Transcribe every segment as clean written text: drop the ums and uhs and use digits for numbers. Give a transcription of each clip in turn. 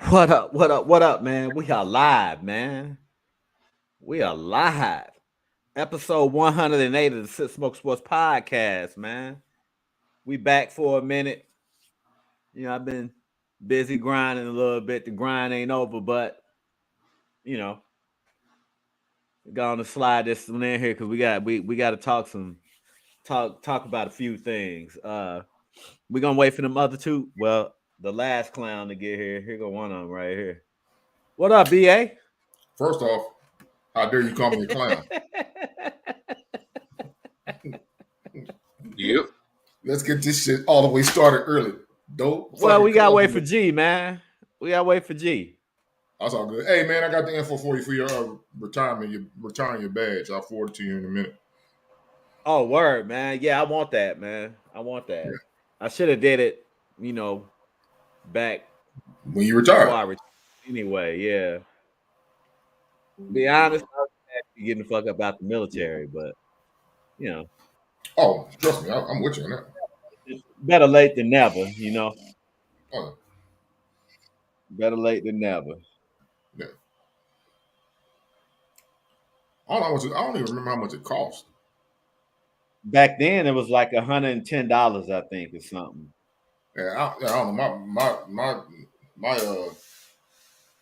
What up? What up? What up, man? We are live, man. We are live. Episode 108 of the Sip Smoke Sports Podcast, man. We back for a minute. I've been busy grinding a little bit. The grind ain't over, but you know, going to slide this one in here because we got to talk about a few things. We're gonna wait for them other two. Well, the last clown to get here. Here go one of them right here. What up, BA? First off, how dare you call me a clown? Yep. Let's get this shit all the way started early. Don't Well, fucking we gotta call wait me. for G, man. We gotta wait for G. That's all good. Hey man, I got the info for you for your retirement. You're retiring your badge. I'll forward it to you in a minute. Oh, word, man. Yeah, I want that, man. I want that. Yeah. I should have did it, back When you before retire. I retired. Anyway, yeah. To be honest, I was actually getting the fuck up out the military, but you know, Oh, trust me, I'm with you on that. it's better late than never. Oh, Better late than never. yeah. I don't know how much. I don't even remember how much it cost. Back then, it was like $110, I think, or something. I don't know. My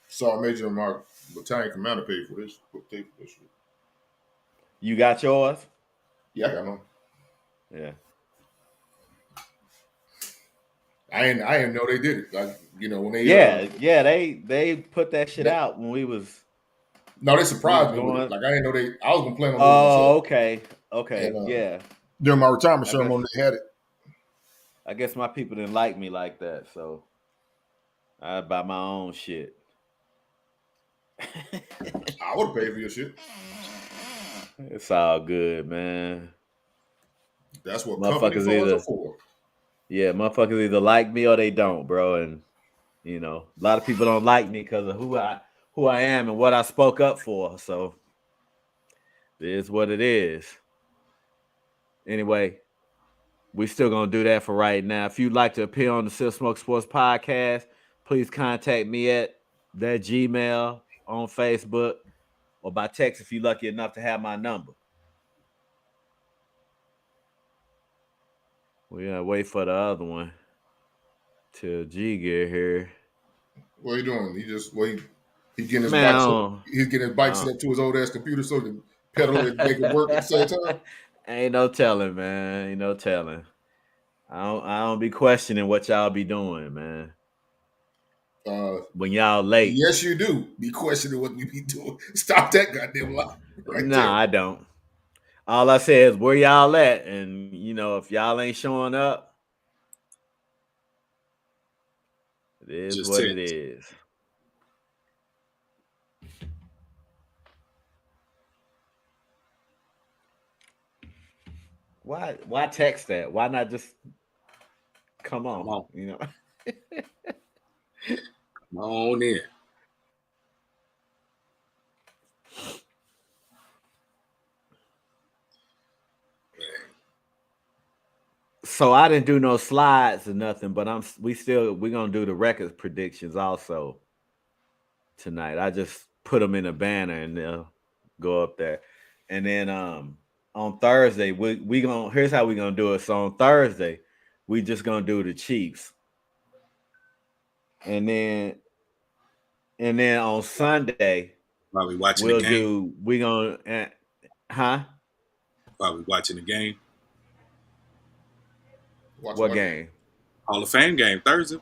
sergeant major and my battalion commander paid for this. Paid for this shit. You got yours? Yeah, I got no. Yeah. I didn't know they did it. Like when they Yeah. They put that shit they, out when we was no, they we was surprised me with it. going. Like I didn't know they. I was gonna plan on doing it Oh, myself. okay. And Okay. Yeah. during my retirement I guess ceremony, they had it. I guess my people didn't like me like that, so I buy my own shit. I would have paid for your shit. It's all good, man. That's what company Motherfuckers funds are either for. motherfuckers either like me or they don't, bro. And a lot of people don't like me because of who I am and what I spoke up for. So it is what it is. Anyway, we still gonna do that for right now. If you'd like to appear on the Sip Smoke Sports Podcast, please contact me at that Gmail on Facebook or by text if you're lucky enough to have my number. We gotta wait for the other one till G get here. What are you doing? He getting his Man, bike. He's getting his bike uh, set up to his old ass computer so he can pedal it, make it work at the same time. ain't no telling, man. Ain't no telling. I don't be questioning what y'all be doing, man. When y'all late. Yes, you do. Be questioning what we be doing. Stop that goddamn lie right Nah, there. I don't. All I say is where y'all at, and if y'all ain't showing up, it is Just what it text. is. Why text that? Why not just come Come on. on? Come on in. So I didn't do no slides or nothing, but we're gonna do the record predictions also tonight. I just put them in a banner and they'll go up there. And then on Thursday, we gonna here's how we gonna do it. So on Thursday, we just gonna do the Chiefs. And then on Sunday, Probably watching the game. we gonna huh? Probably watching the game. Watch What my game? Hall of Fame game Thursday.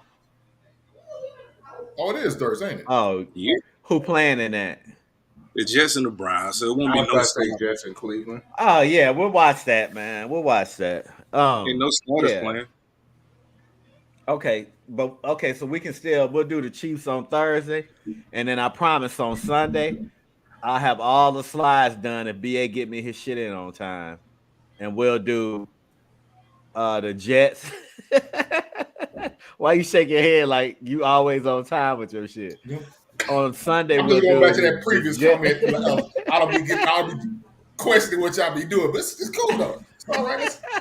Oh, it is Thursday, ain't it? Oh, Yeah. who playing in that? The Jets and the Browns, so it won't I be was no about to say start. Jets in Cleveland. Oh yeah, we'll watch that, man. We'll watch that. Ain't no starters Yeah. playing. Okay, so we'll do the Chiefs on Thursday, and then I promise on Sunday I'll have all the slides done if BA get me his shit in on time, and we'll do the Jets. Why you shake your head like you always on time with your shit? On Sunday I'm we'll just going do back to that previous Jet- comment. I'll be questioning what y'all be doing, but it's cool though. It's all right.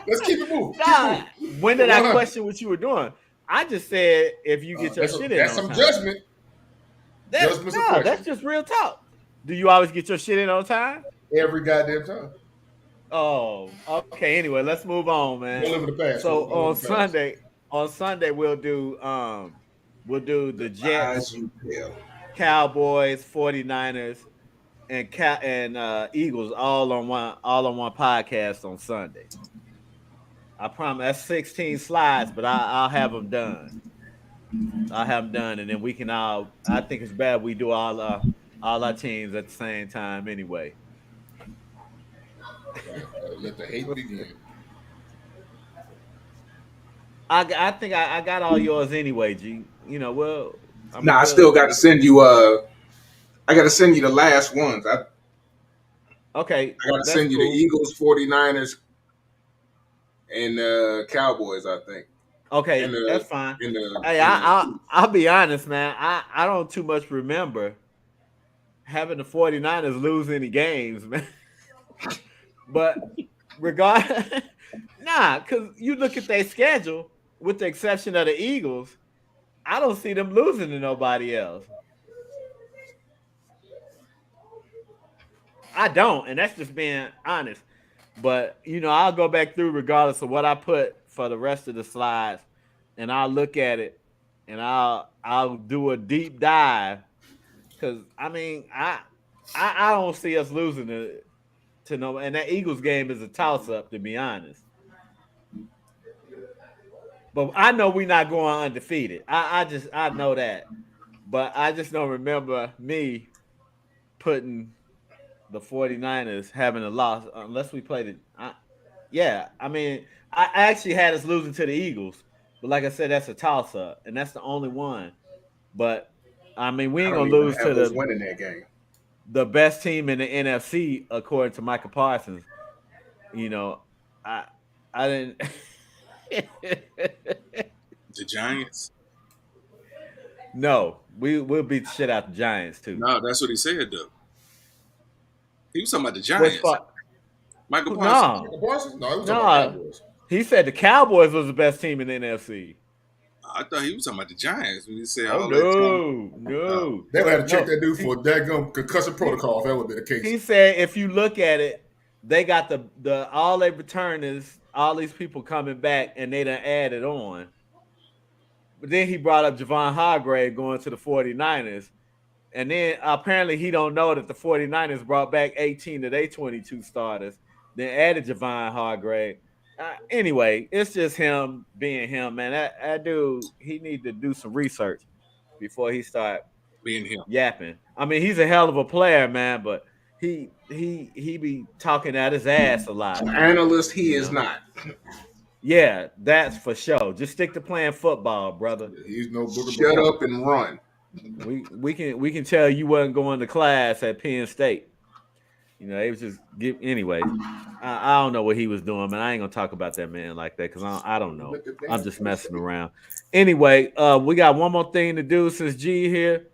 Let's keep it moving. Nah, when did I 100. question what you were doing? I just said if you get your shit in That's on some time. judgment. That's just real talk. Do you always get your shit in on time? Every goddamn time. Oh, okay. Anyway, let's move on, man. Don't live in the past. So on Sunday we'll do the Jets, Cowboys, 49ers, and Eagles all on one podcast on Sunday. I promise that's 16 slides, but I'll have them done. I'll have them done, and then we can all. I think it's bad we do all our teams at the same time anyway. Let the hate begin. I think I got all yours anyway, G. You know, well, I still got to send you. I got to send you the last ones. Okay. I got to send you the Eagles, 49ers, and Cowboys, I think. Okay, that's fine. Hey, I'll be honest, man. I don't too much remember having the 49ers lose any games, man. But because you look at their schedule, with the exception of the Eagles, I don't see them losing to nobody else. I don't, and that's just being honest. But, I'll go back through regardless of what I put for the rest of the slides, and I'll look at it, and I'll do a deep dive. Because, I don't see us losing to no, and that Eagles game is a toss-up, to be honest. But I know we're not going undefeated. I know that. But I just don't remember me putting the 49ers having a loss unless we played it. I actually had us losing to the Eagles. But like I said, that's a toss-up, and that's the only one. But, we ain't going to lose to winning that game. The best team in the NFC, according to Michael Parsons. I didn't... The Giants? No, we'll beat the shit out the Giants too. No, that's what he said though. He was talking about the Giants. Michael Parsons? No, he was talking about the Cowboys. He said the Cowboys was the best team in the NFC. I thought he was talking about the Giants when he said, no. They would have to check that dude for daggum concussion protocol if that would be the case. He said if you look at it, they got the all they returners, all these people coming back, and they done added on. But then he brought up Javon Hargrave going to the 49ers. And then apparently he don't know that the 49ers brought back 18 of their 22 starters, then added Javon Hargrave. Anyway, it's just him being him, man. That dude, he need to do some research before he start being him yapping. He's a hell of a player, man, but he be talking out his ass a lot. Analyst, he is not. Yeah, that's for sure. Just stick to playing football, brother. He's no booger. Shut up and run. We can tell you wasn't going to class at Penn State. They was just anyway. I don't know what he was doing, man. I ain't gonna talk about that man like that because I don't know. I'm just messing around. Anyway, we got one more thing to do since G here.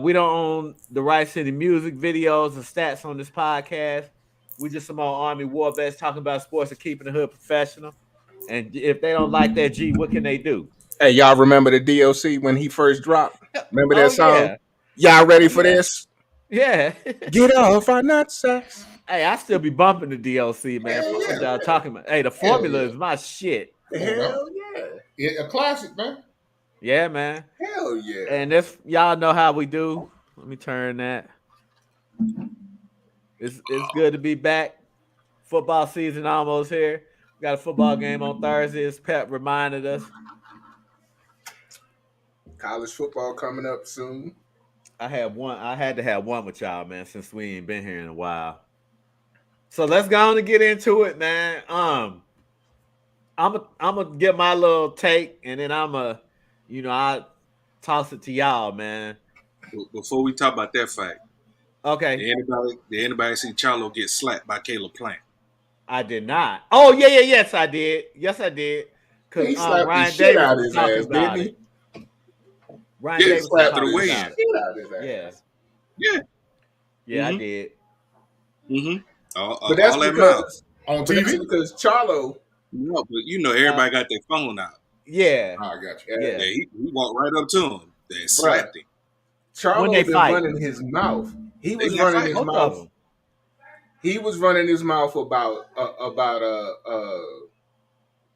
We don't own the rights to the music, videos, and stats on this podcast. We just some old Army war vets talking about sports and keeping the hood professional. And if they don't like that, G, what can they do? Hey, y'all remember the DLC when he first dropped? Remember that song? Yeah. Y'all ready for this? Yeah. Get off our nutsacks. Hey, I still be bumping the DLC, man. What y'all talking about? Hey, the formula is my shit. Hell yeah. A classic, man. Yeah, man. Hell yeah. And if y'all know how we do, let me turn that. It's good to be back. Football season almost here. We got a football game on Thursday, as Pep reminded us. College football coming up soon. I had to have one with y'all, man, since we ain't been here in a while. So let's go on and get into it, man. I'm gonna get my little take, and then I toss it to y'all, man. Before we talk about that fact, okay. Did anybody see Charlo get slapped by Caleb Plant? I did not. Oh yeah, yes I did. Yes I did. Because he slapped the shit out of his ass, didn't he? Ryan Davis slapped it away. Yeah, mm-hmm. I did. Mm-hmm. But that's because on TV, because Charlo. No, but everybody got their phone out. Yeah. I got you. Yeah, he walked right up to him and slapped him. Charlo been running his mouth. He was running his mouth. He was running his mouth about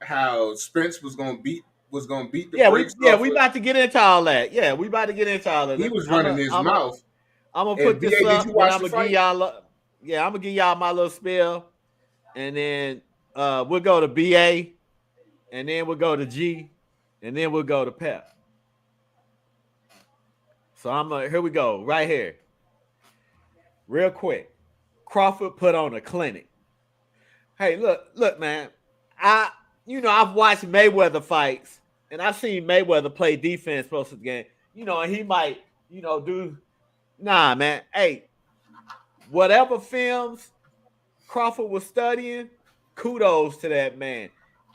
how Spence was gonna beat the brakes. We about to get into all that. Yeah, we about to get into all that. He was running his mouth. I'm gonna put this up, and I'm gonna give y'all. Yeah, I'm gonna give y'all my little spiel, and then we'll go to BA, and then we'll go to G, and then we'll go to Pep. So here we go, right here. Real quick. Crawford put on a clinic. Hey, look, man. I've watched Mayweather fights, and I've seen Mayweather play defense most of the game. And he might, do. Nah, man. Hey, whatever films Crawford was studying, kudos to that man.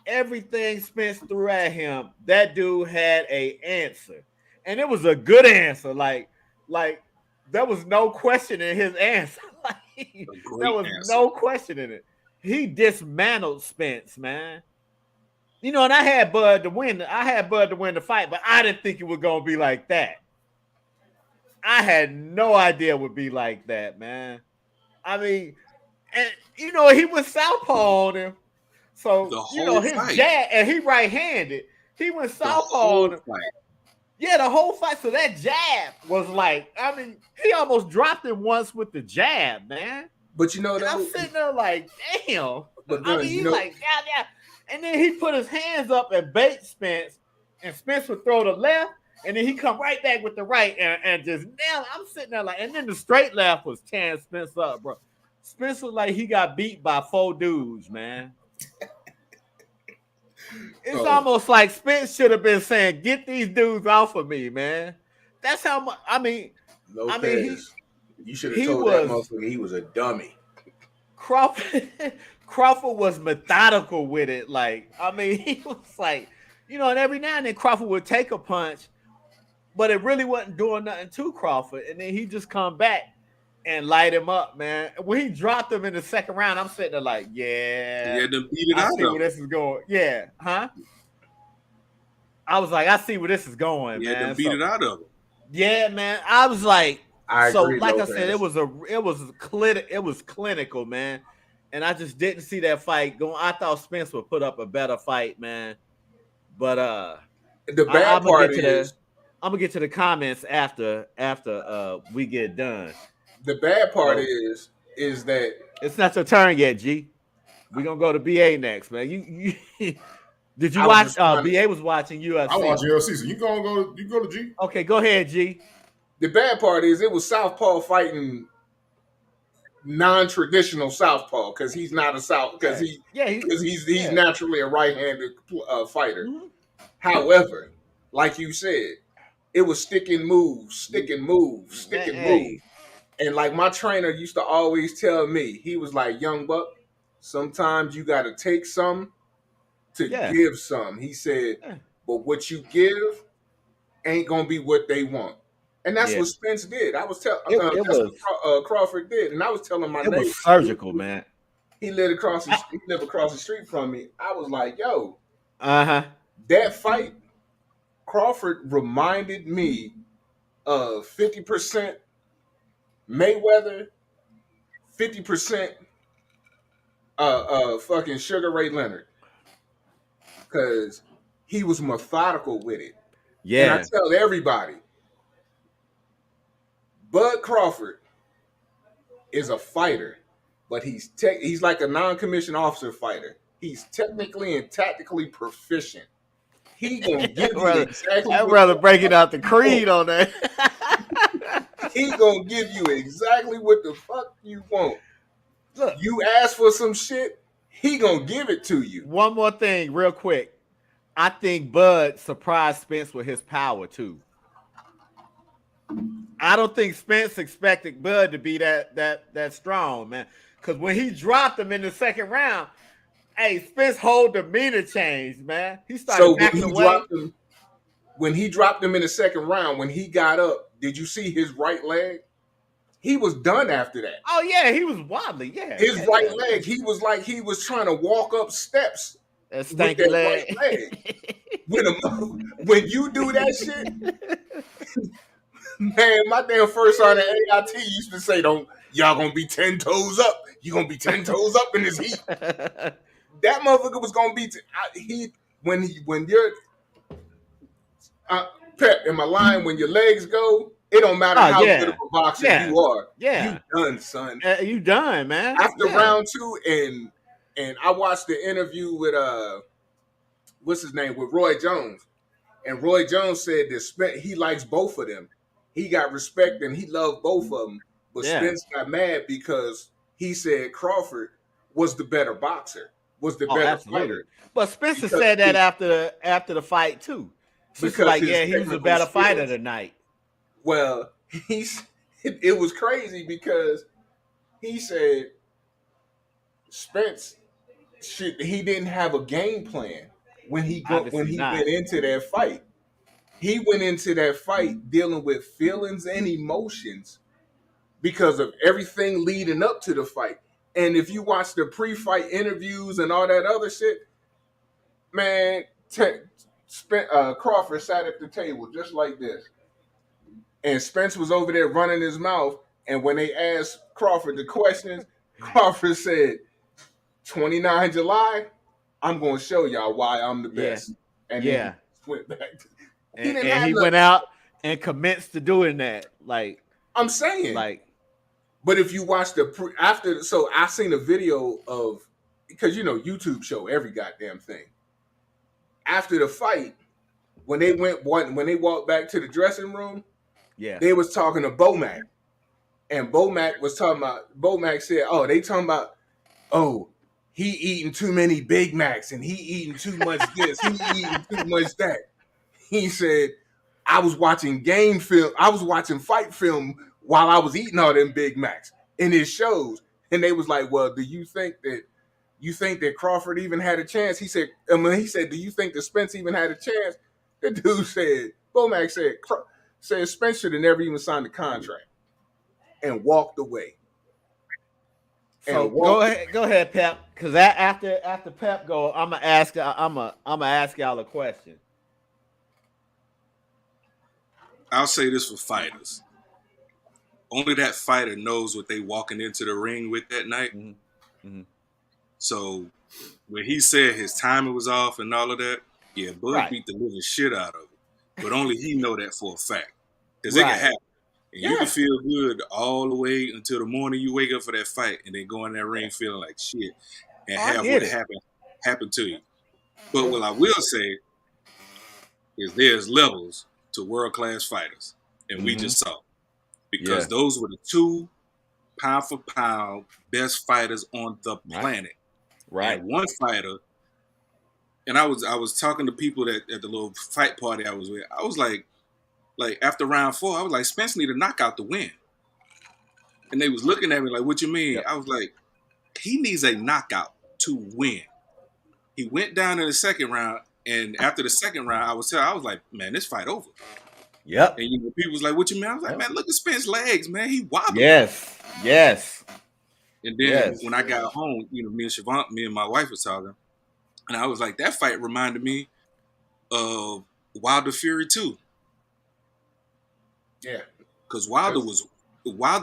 Everything Spence threw at him, that dude had an answer. And it was a good answer. Like there was no question in his answer. There was no question in it. He dismantled Spence, man. And I had Bud to win. The fight, but I didn't think it was gonna be like that. I had no idea it would be like that, man. I mean, and he was southpaw on him. So his jab, and he right-handed. He went southpaw on him. Yeah, the whole fight. So that jab was like, I mean, he almost dropped him once with the jab, man. But I'm sitting there like, damn. But I mean, he's like, yeah. And then he put his hands up and bait Spence, and Spence would throw the left, and then he come right back with the right and just nail. I'm sitting there like, and then the straight left was tearing Spence up, bro. Spence was like he got beat by 4 dudes, man. It's almost like Spence should have been saying, "Get these dudes off of me, man." That's how much. I mean, you should have told that motherfucker he was a dummy. Crawford was methodical with it. Like, I mean, he was like, and every now and then Crawford would take a punch, but it really wasn't doing nothing to Crawford, and then he just come back and light him up, man. When he dropped him in the second round, I'm sitting there like, yeah. Yeah, them beat it out. I see where this is going. Yeah, huh? I was like, I see where this is going, man. Yeah, them beat it out of him. Yeah, man. I was like, I agree, like I said, it was clinical, man. And I just didn't see that fight going. I thought Spence would put up a better fight, man. But the bad part is I'm gonna get to the comments after we get done. The bad part is that it's not your turn yet, G. We're gonna go to BA next, man. You did you watch? BA was watching UFC. I watch UFC, so you go to G. Okay, go ahead, G. The bad part is it was southpaw fighting non-traditional southpaw because he's not a he's naturally a right-handed fighter. Mm-hmm. However, like you said, it was stick and move. And like my trainer used to always tell me, he was like, "Young buck, sometimes you got to take some to give some." He said, "But what you give ain't gonna be what they want." And that's what Spence did. I was telling what Crawford did, and I was telling my neighbor, it was surgical, man. He lived across the street from me. I was like, "Yo, that fight, Crawford reminded me of 50% Mayweather, 50% fucking Sugar Ray Leonard, because he was methodical with it." Yeah, and I tell everybody, Bud Crawford is a fighter, but he's like a non-commissioned officer fighter. He's technically and tactically proficient. He gonna give you exactly. I'd rather break it out the creed on that. He gonna give you exactly what the fuck you want. Look, you ask for some shit, he gonna give it to you. One more thing, real quick. I think Bud surprised Spence with his power too. I don't think Spence expected Bud to be that strong, man. Because when he dropped him in the second round, hey, Spence whole demeanor changed, man. He started backing away. When he dropped him in the second round, when he got up, did you see his right leg? He was done after that. Oh yeah, he was wobbly. Yeah, his right leg. He was like he was trying to walk up steps. That stanky leg. Right leg. When you do that shit, Man, my damn first sergeant AIT used to say, "Don't y'all gonna be 10 toes up? You gonna be 10 toes up in this heat." That motherfucker was gonna be when you're Pep in my line, when your legs go, it don't matter how good of a boxer you are. You done, son. You done, man. After round 2, and I watched the interview with what's his name, with Roy Jones, and Roy Jones said that he likes both of them. He got respect and he loved both of them, but Spence got mad because he said Crawford was the better boxer, was the better fighter. But Spencer said that after the fight too. Because like, he was a better fighter tonight. Well, it was crazy because he said Spence he didn't have a game plan when he went into that fight. He went into that fight dealing with feelings and emotions because of everything leading up to the fight. And if you watch the pre-fight interviews and all that other shit, man, Crawford sat at the table just like this. And Spence was over there running his mouth. And when they asked Crawford the questions, Crawford said, 29 July, I'm going to show y'all why I'm the best. And then he went back. He went out and commenced to doing that. Like I'm saying. But if you watch so I seen a video of, because YouTube show every goddamn thing. After the fight, when they walked back to the dressing room, they was talking to Bomac. And Bomac said, "Oh, they talking about, he eating too many Big Macs and he eating too much this, he eating too much that." He said, I was watching fight film while I was eating all them Big Macs. And it shows. And they was like, "Well, do you think that Crawford even had a chance?" He said, "Do you think that Spence even had a chance?" The dude said, Bomac said Spence should have never even signed the contract and walked away. So go ahead, Pep. Because after Pep go, I'm gonna ask y'all a question. I'll say this for fighters. Only that fighter knows what they walking into the ring with that night. Mm-hmm. Mm-hmm. So when he said his timing was off and all of that, Bud beat the living shit out of it. But only he know that for a fact. Because it can happen. And you can feel good all the way until the morning you wake up for that fight and then go in that ring feeling like shit and have what happened to you. But what I will say is there's levels to world-class fighters. And we just saw. Because those were the 2 pound for pound best fighters on the planet. Right. And one fighter, and I was talking to people at the little fight party I was with. I was like after round 4, I was like, Spence need a knockout to win. And they was looking at me like, "What you mean?" Yep. I was like, he needs a knockout to win. He went down in the second round, and after the second round, I was like, man, this fight over. Yep. And people was like, "What you mean?" I was like, man, look at Spence's legs, man. He wobbled. Yes. And then when I got home, me and my wife was talking, and I was like, that fight reminded me of Wilder Fury 2. Yeah. Because Wilder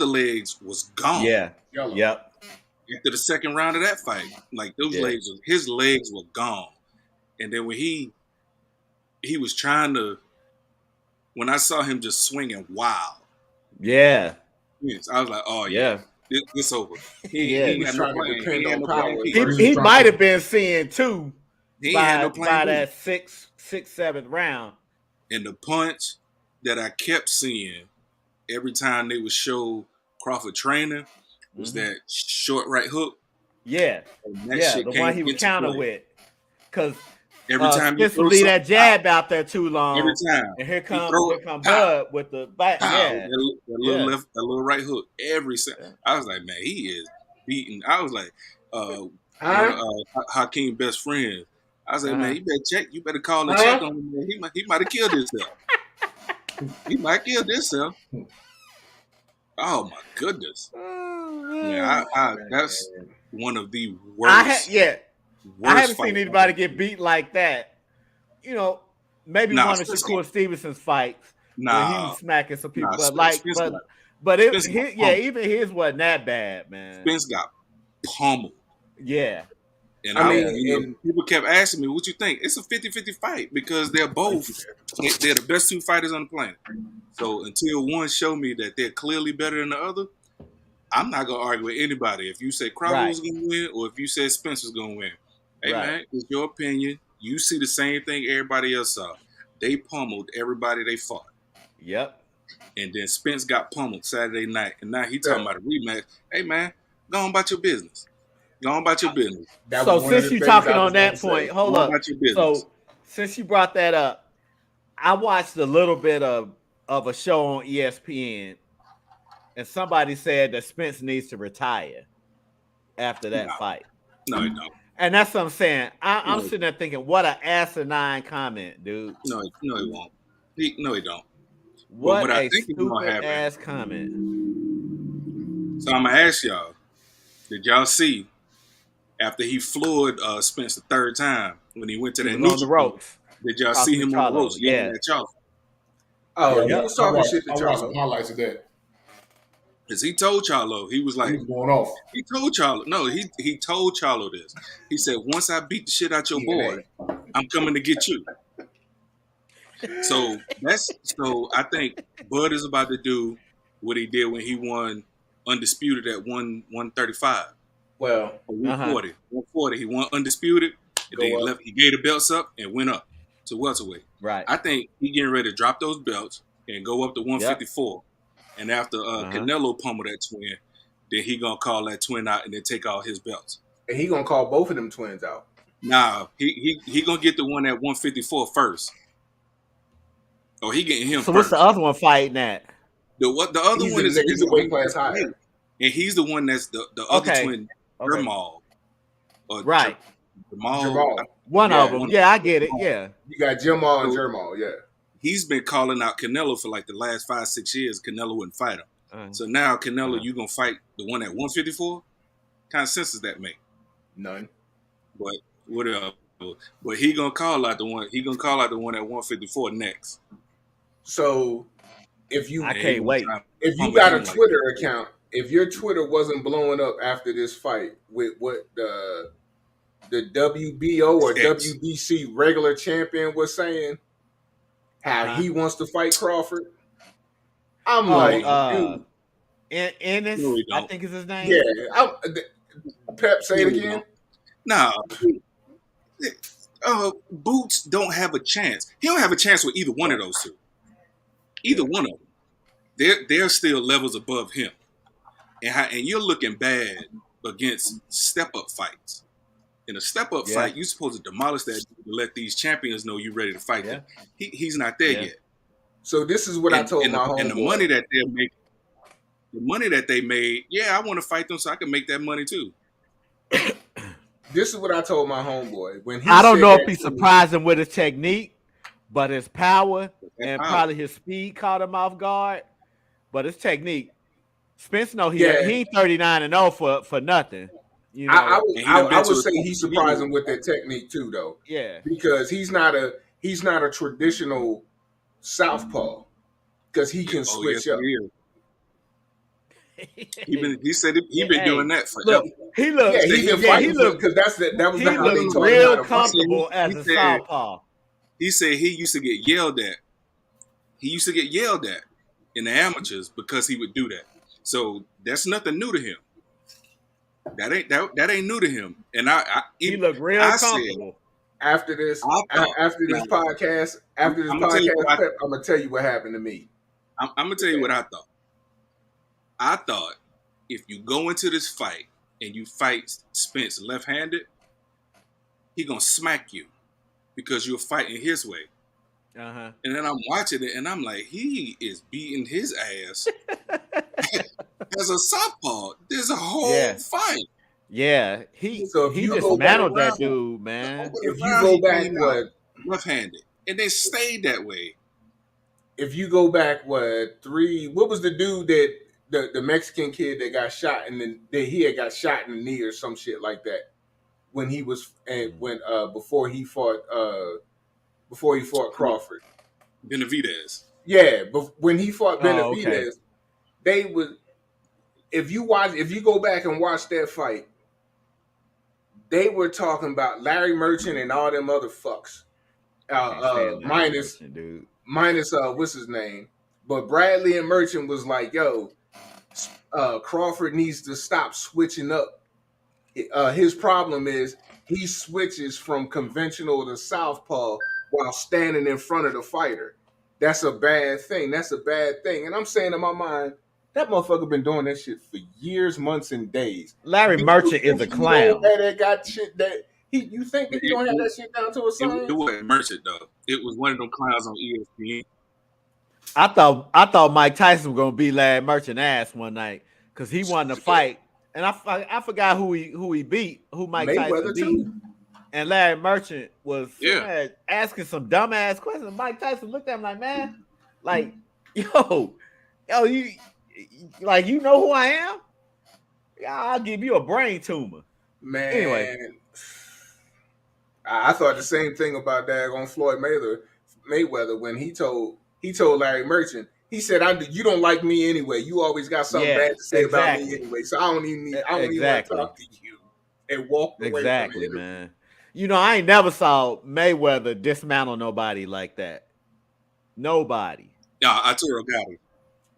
legs was gone. Yeah. Yep. After the second round of that fight, like his legs were gone. And then when he was trying to, when I saw him just swinging wild. Yeah. Yes, I was like, oh yeah. It's over. He was trying to depend on power. He might have been seeing 2 by that 6th, 7th round. And the punch that I kept seeing every time they would show Crawford training was that short right hook. Yeah. The one he would counter with. Because every time Spence would leave that jab out there too long. Every time. And here comes Bud with the back. That little right hook. I was like, man, he is beating. I was like, Hakeem best friend. I was like, man, you better call and check on him. He might have killed himself. He might kill himself. Oh my goodness. Yeah, that's one of the worst. I haven't seen anybody get beat like that. Maybe one of Shakur Stevenson's fights, when he was smacking some people. But Spence even his wasn't that bad, man. Spence got pummeled. Yeah. And people kept asking me, what you think? It's a 50-50 fight because they're the best two fighters on the planet. So until one show me that they're clearly better than the other, I'm not going to argue with anybody. If you say Crawford was going to win or if you say Spence was going to win. Hey, man, it's your opinion. You see the same thing everybody else saw. They pummeled everybody they fought. Yep. And then Spence got pummeled Saturday night. And now he talking about a rematch. Hey, man, go on about your business. Go on about your business. So since you're talking on that point, hold up. So since you brought that up, I watched a little bit of a show on ESPN, and somebody said that Spence needs to retire after that fight. No, he don't. And that's what I'm saying. I'm sitting there thinking, what an asinine comment, dude. No, he won't. No, he don't. What a stupid ass comment. So I'm going to ask y'all, did y'all see after he floored Spence the third time when he went to that on the ropes? Did y'all see him on the ropes? Yeah. At Charlo? Oh, he was talking shit to Charlo. I watched some highlights of that. Because he told Charlo, he was like, he was going off. He told Charlo, no, he told Charlo this. He said, once I beat the shit out your boy, I'm coming to get you. So I think Bud is about to do what he did when he won undisputed at 135. Well, 140. 140. He won undisputed. And then he gave the belts up and went up to welterweight. Right. I think he getting ready to drop those belts and go up to 154. Yep. And after Canelo pummeled that twin, then he gonna call that twin out and then take all his belts. And he gonna call both of them twins out. Nah, he gonna get the one at 154 first. Oh, he getting him. So what's the other one fighting at? The other one is a weight class higher, and he's the one that's the other twin, Jamal. Right. Jamal. One of them. Yeah, I get it. Yeah. You got Jamal and Jamal. Yeah. He's been calling out Canelo for like the last 5-6 years. Canelo wouldn't fight him. So now Canelo, you gonna fight the one at 154? What kind of sense does that make? None. But whatever. But he gonna call out the one. He gonna call out the one at 154 next. So if you, I can't wait. If you got a Twitter account, if your Twitter wasn't blowing up after this fight with what the WBO or WBC regular champion was saying, how he wants to fight Crawford, I'm like, Ennis, I think is his name. Yeah, Pep, say it again. Nah, Boots don't have a chance. He don't have a chance with either one of those two. Either one of them. They're still levels above him. And you're looking bad against step-up fights. In a step-up fight, you're supposed to demolish that to let these champions know you're ready to fight them. He's not there yet. So this is what I told my homeboy. And the money that they're making, the money that they made, I want to fight them so I can make that money too. This is what I told my homeboy. When he I don't know if he's surprising with his technique, but his power and probably his speed caught him off guard. But his technique, Spence he ain't 39-0 for nothing. You know, I would say he's surprising with that technique too, though. Yeah, because he's not a traditional southpaw because he can switch up. He said he been doing that forever. He looked because that was how they told real him comfortable as a southpaw. He said he used to get yelled at. He used to get yelled at in the amateurs because he would do that. So that's nothing new to him. That ain't new to him. And he looked real comfortable. After this podcast, I'm gonna tell you what happened to me. I'm gonna tell you what I thought. I thought if you go into this fight and you fight Spence left-handed, he gonna smack you because you're fighting his way. And then I'm watching it and I'm like, he is beating his ass as a southpaw. There's a whole fight. Yeah, he dismantled that dude, man. If you go back left-handed and they stayed that way. If you go back what was the dude that the Mexican kid that got shot he had got shot in the knee or some shit like that when he was before he fought Crawford. Benavidez. Yeah, but when he fought Benavidez, okay. they would. If you go back and watch that fight, they were talking about Larry Merchant and all them other fucks. Can't stand Larry Merchant, dude. Minus what's his name? But Bradley and Merchant was like, yo, Crawford needs to stop switching up. His problem is he switches from conventional to southpaw while standing in front of the fighter. That's a bad thing. And I'm saying in my mind, that motherfucker been doing that shit for years, months, and days. Larry Merchant is a clown. That got shit that you think that he don't have that shit down to a science? It wasn't Merchant though. It was one of them clowns on ESPN. I thought Mike Tyson was gonna beat Larry Merchant ass one night because he won the fight, and I forgot who he beat, who Mike Tyson beat. Too. And Larry Merchant was asking some dumbass questions. Mike Tyson looked at him like, man, like, yo, you like, you know who I am? I'll give you a brain tumor. Man, anyway, I thought the same thing about daggone Floyd Mayweather when he told Larry Merchant. He said, "You don't like me anyway. You always got something bad to say about me anyway. So I don't even want to talk to you." And walked away from it. Man. You know, I ain't never saw Mayweather dismantle nobody like that. Nobody. Yeah, Arturo Gatti.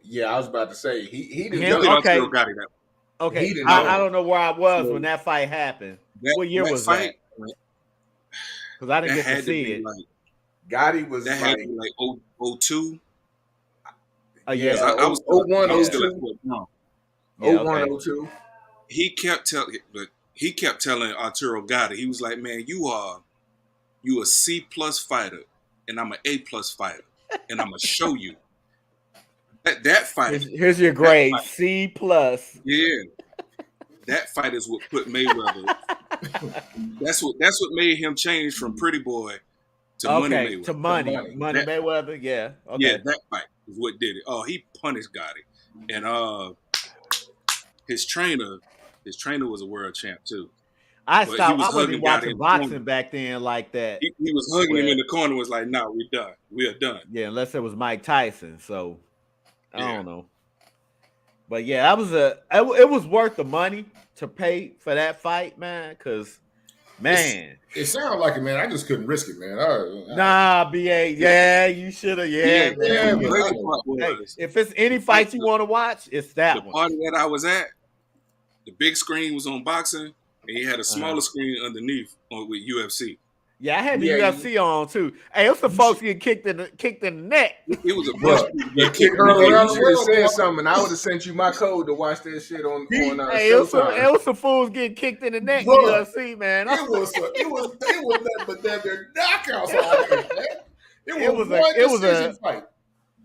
Yeah, I was about to say he didn't. Okay. Arturo Gatti that. Okay, I don't know where I was when that fight happened. What year was that? Because I didn't get to see it. Gotti was that had to be like 02. Yeah, I was 01, 02. 01, 02. He kept telling Arturo Gatti, he was like, man, you a C+ fighter, and I'm an A+ fighter, and I'm gonna show you. That fight. Here's your grade, C+. Yeah, that fight is what put Mayweather. that's what made him change from Pretty Boy to Money Mayweather. To Money Mayweather. Yeah. Okay. Yeah, that fight is what did it. Oh, he punished Gotti, and his trainer was a world champ too. I wasn't watching boxing back then like that. He was hugging him in the corner. Was like, "Nah, we done. We are done." Yeah, unless it was Mike Tyson. So I don't know. But yeah, it was worth the money to pay for that fight, man. Because man, it sounded like it, man. I just couldn't risk it, man. Nah, BA. Yeah, you should have. Yeah, man. Hey, if it's any fight you want to watch, it's that one. The party that I was at, the big screen was on boxing, and he had a smaller screen underneath with UFC. Yeah, I had the UFC on too. Hey, it was the folks getting kicked in the neck. It was a bunch of you should have said something. I would have sent you my code to watch that shit on. Hey, it was some fools getting kicked in the neck in UFC, man. It was nothing but their knockouts all day, man.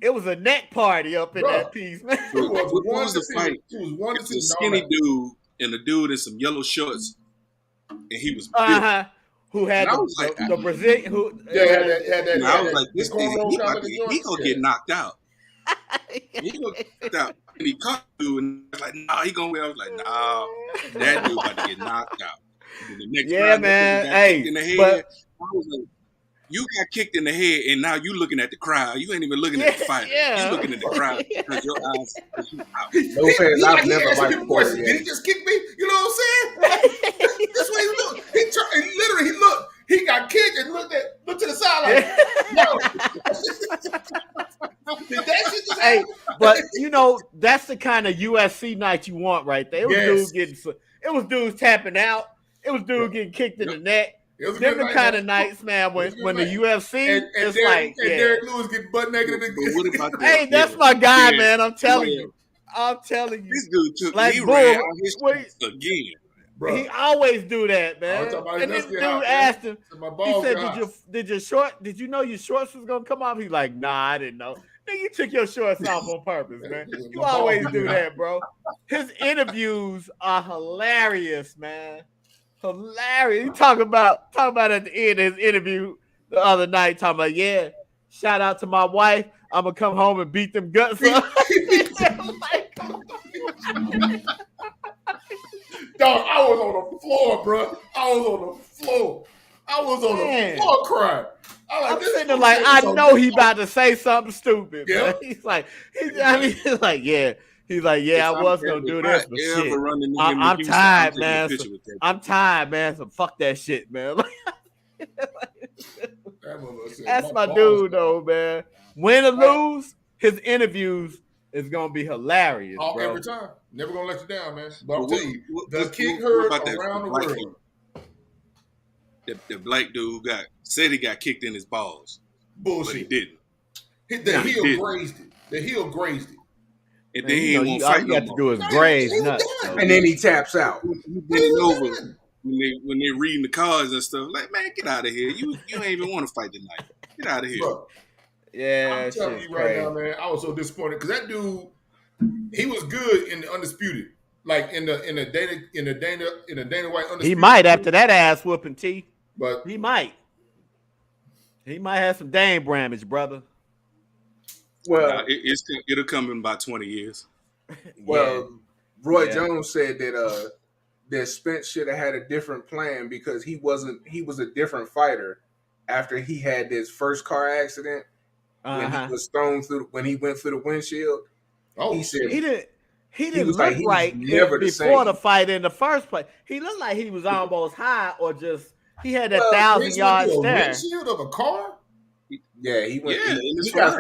It was a neck party up in that piece, man. What was the fight? It was a skinny dude and a dude in some yellow shorts, and he was built. Who had the Brazilian? Who? I was like, this nigga, he gonna get knocked out. He gonna get knocked out. And he caught dude, and I was like, nah, he gonna win. I was like, nah, that dude about to get knocked out. And the next round, man. Hey, in the head, I was like, you got kicked in the head, and now you looking at the crowd. You ain't even looking at the fighter. You looking at the crowd because your eyes. No fans, I've never liked the Did he just kick me? You know what I'm saying? That's what he looked. He looked. He got kicked and looked to the side like, no. Did that shit just happen? But you know, that's the kind of UFC night you want right there. It was dudes tapping out. It was dudes getting kicked in the neck. Them the kind of nights, man, when the UFC is like, and Derek Lewis get butt naked. Hey, that's my guy, man. I'm telling you. This dude took like, ran out his again. Bro. He always do that, man. And this dude asked him, he said, did you know your shorts was gonna come off? He's like, nah, I didn't know. Then you took your shorts off on purpose, man. You always do that, bro. His interviews are hilarious, man. Hilarious. He talk about at the end of his interview the other night, talking about, shout out to my wife. I'm gonna come home and beat them guts up. Dog, I was on the floor, bro. I was on the floor crying. I'm sitting there like, I know he about to say something stupid. Yeah. Man. He's like, he's like, yeah. He's like, yeah, I was gonna do this, but shit, I'm tired, man. I'm tired, man. So fuck that shit, man. That's my dude, though, man. Win or lose, his interviews is gonna be hilarious, bro. Every time, never gonna let you down, man. But I'll tell you, the kick heard around the world. The black dude said he got kicked in his balls. Bullshit. But he didn't. The heel grazed it. The heel grazed it. And then he won't fight no more. All you got to do is graze nuts. And then he taps out. He's over when they're reading the cards and stuff. Like, man, get out of here. You ain't even want to fight tonight. Get out of here. Bro, yeah, I'm telling you right now, man. I was so disappointed because that dude, he was good in the Undisputed. Like in the Dana White Undisputed. He might after that ass whooping, T. But he might have some Dane Bramage, brother. Well, it'll come in about 20 years. Well, Roy Jones said that Spence should have had a different plan because he was a different fighter after he had this first car accident when he was thrown when he went through the windshield. He said he didn't look like right before the fight in the first place. He looked like he was almost high or just he had that 1,000-yard stare. Windshield of a car? Yeah, he went.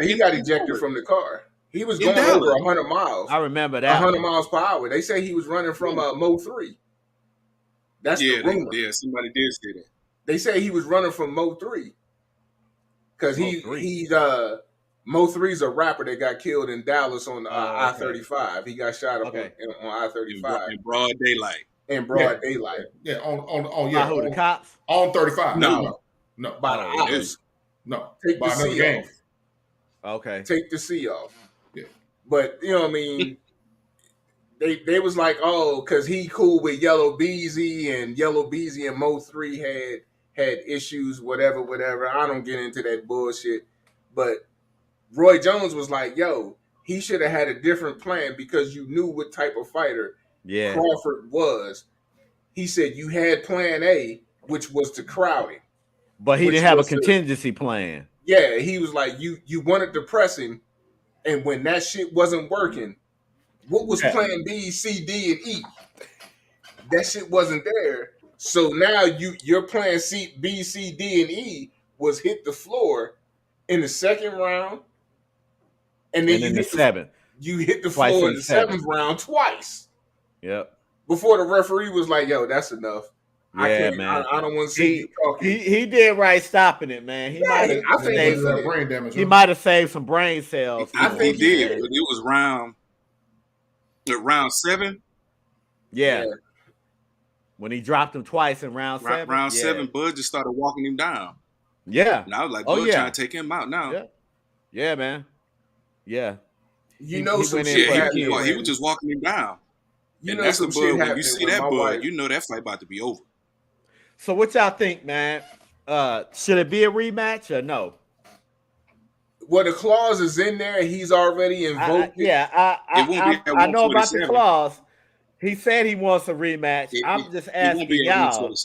He got ejected from the car. He was going over 100 miles. I remember that. 100 miles per hour. They say he was running from Mo 3. That's the rumor. Yeah, somebody did say that. They say he was running from Mo 3 because he's Mo 3's a rapper that got killed in Dallas on I-35. He got shot up on I-35 in broad daylight. Daylight. Yeah, on the cops on 35. No, by the ops. No, take the C off. Okay, take the C off. Yeah, but you know what I mean. They was like, oh, because he cool with Yellow Beezy and Mo 3 had issues, whatever. I don't get into that bullshit. But Roy Jones was like, yo, he should have had a different plan because you knew what type of fighter Crawford was. He said you had plan A, which was to crowd him. But he didn't have a contingency plan. Yeah, he was like, you wanted to press him, and when that shit wasn't working, what was plan B, C, D, and E? That shit wasn't there. So now your plan C, B, C, D, and E was hit the floor in the second round, and then in the seventh. You hit the floor in the seventh round twice. Yep. Before the referee was like, yo, that's enough. Yeah, man. I don't want to see you talking. He did right stopping it, man. He might have saved some brain cells. I think he did, but it was round 7. Yeah. When he dropped him twice in round 7. Round 7, Bud just started walking him down. Yeah. And I was like, Bud trying to take him out now. Yeah, man. Yeah. You know some shit. He was just walking him down. And that's the Bud. When you see that Bud, you know that fight about to be over. So what y'all think, man? Should it be a rematch or no? Well, the clause is in there. He's already invoked it. I know about the clause. He said he wants a rematch. I'm just asking y'all.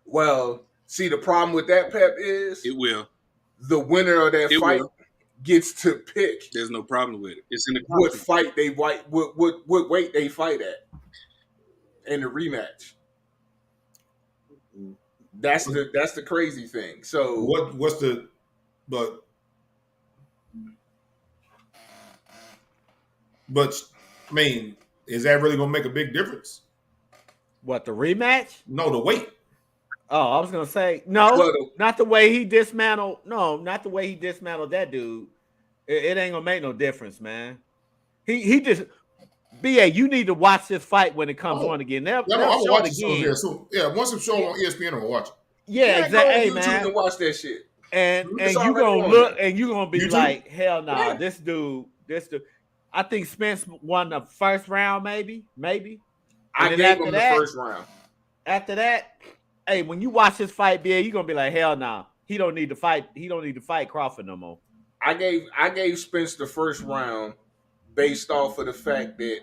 Well, see, the problem with that, Pep, is it will. The winner of that fight gets to pick. There's no problem with it. It's in the what fight they what weight they fight at in the rematch. That's the crazy thing. So what's the but I mean, is that really gonna make a big difference? What, the rematch? No, the weight. Oh, I was gonna say no, not the way he dismantled. No, not the way he dismantled that dude. It ain't gonna make no difference, man. He just BA. You need to watch this fight when it comes on again. I'm gonna watch it again. So, once it's shown on ESPN, I'm gonna watch it. Yeah, exactly. Hey, man, to watch that shit. And you gonna look and you gonna be like, hell no, nah, this dude. I think Spence won the first round, maybe. I gave him the first round. After that, hey, when you watch this fight, BA, you're gonna be like, hell no, nah, he don't need to fight. He don't need to fight Crawford no more. I gave Spence the first round based off of the fact that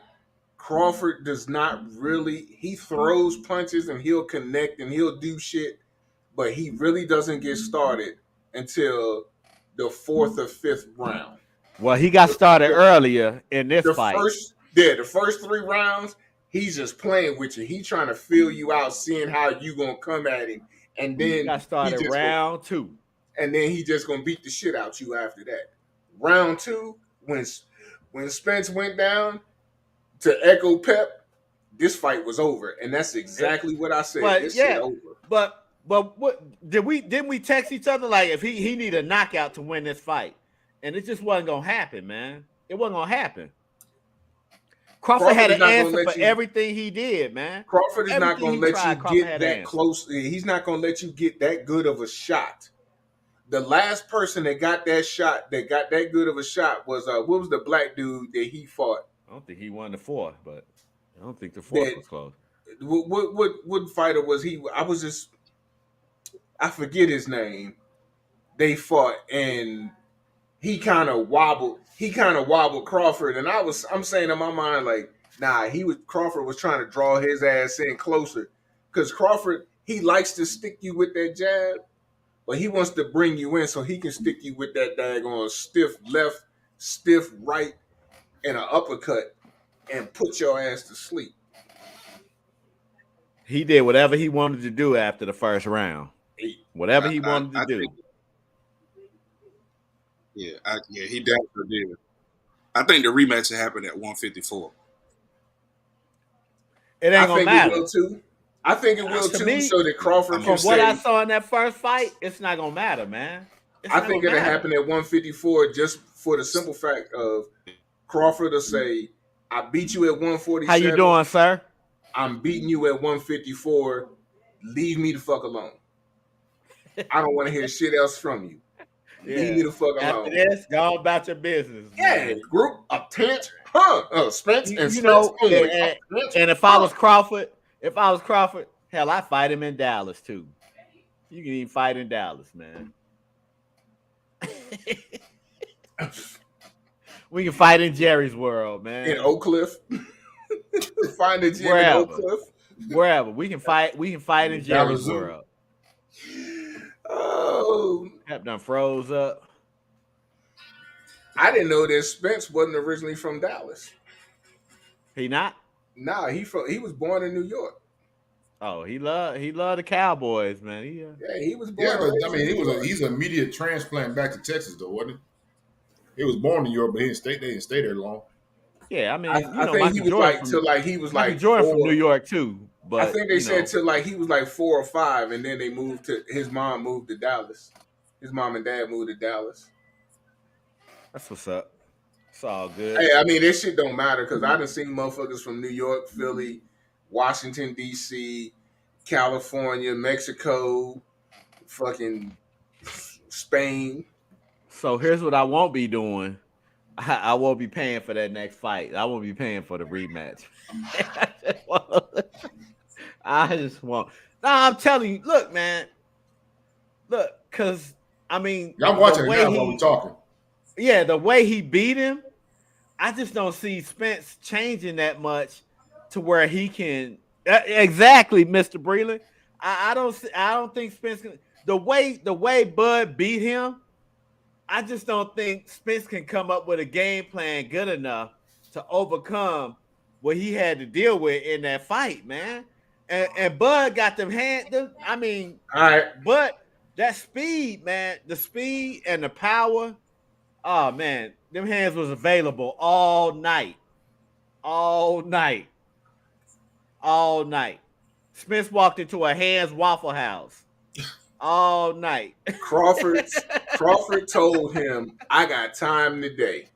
Crawford does not really. He throws punches and he'll connect and he'll do shit, but he really doesn't get started until the 4th or 5th round. Well, he got started earlier in this fight. The first 3 rounds, he's just playing with you. He's trying to feel you out, seeing how you gonna come at him, and then he got started round 2, and then he just gonna beat the shit out you after that. Round 2, when Spence went down to Echo Pep, this fight was over, and that's exactly what I said. But this shit over. But what didn't we text each other like if he need a knockout to win this fight, and it just wasn't gonna happen, man. It wasn't gonna happen. Crawford had an answer for everything he did, man. Crawford is not going to let you get that close. He's not going to let you get that good of a shot. The last person that got that shot, that got that good of a shot was what was the black dude that he fought? I don't think he won the 4th, but I don't think the 4th was close. What fighter was he? I forget his name. They fought and he kind of wobbled. He kind of wobbled Crawford, and I'm saying in my mind like, nah, Crawford was trying to draw his ass in closer, because Crawford, he likes to stick you with that jab, but he wants to bring you in so he can stick you with that daggone stiff left, stiff right, and an uppercut, and put your ass to sleep. He did whatever he wanted to do after the first round. Whatever he wanted to do. He definitely did. I think the rematch happened at 154. It ain't gonna matter. I think it will too. Me, so that Crawford from what I saw in that first fight, it's not gonna matter, man. I think it'll happen at 154 just for the simple fact of Crawford will say, "I beat you at 147. How you doing, sir? I'm beating you at 154. Leave me the fuck alone. I don't want to hear shit else from you." Yeah. Leave me the fuck alone. After this, go about your business. Man. Group attention, Spence and Spence. And if I was Crawford, hell, I fight him in Dallas too. You can even fight in Dallas, man. We can fight in Jerry's world, man. In Oak Cliff. Find a gym in Oak Cliff. Wherever. We can fight in Jerry's world. Oh, Pep done froze up. I didn't know that Spence wasn't originally from Dallas. He not? Nah, he was born in New York. Oh, he loved the Cowboys, man. He was born. Yeah, but I mean, he's an immediate transplant back to Texas, though, wasn't he? He was born in New York, but he didn't stay there long. Yeah, I mean, I think he was like Jordan from New York too. But I think they said till like he was like 4 or 5, and then his mom moved to Dallas. His mom and dad moved to Dallas. That's what's up. It's all good. Hey, I mean, this shit don't matter because I done seen motherfuckers from New York, Philly, Washington, D.C., California, Mexico, fucking Spain. So here's what I won't be doing. I won't be paying for that next fight. I won't be paying for the rematch. I just want. No, I'm telling you. Look, man. Look, because I mean, y'all watching it now while we're talking. Yeah, the way he beat him, I just don't see Spence changing that much to where he can. Exactly, Mr. Breland. I don't think Spence can. The way Bud beat him, I just don't think Spence can come up with a game plan good enough to overcome what he had to deal with in that fight, man. And Bud got them hands. I mean, all right, but that speed, man, the speed and the power. Oh man, them hands was available all night. Spence walked into a hands Waffle House all night. Crawford told him, "I got time today."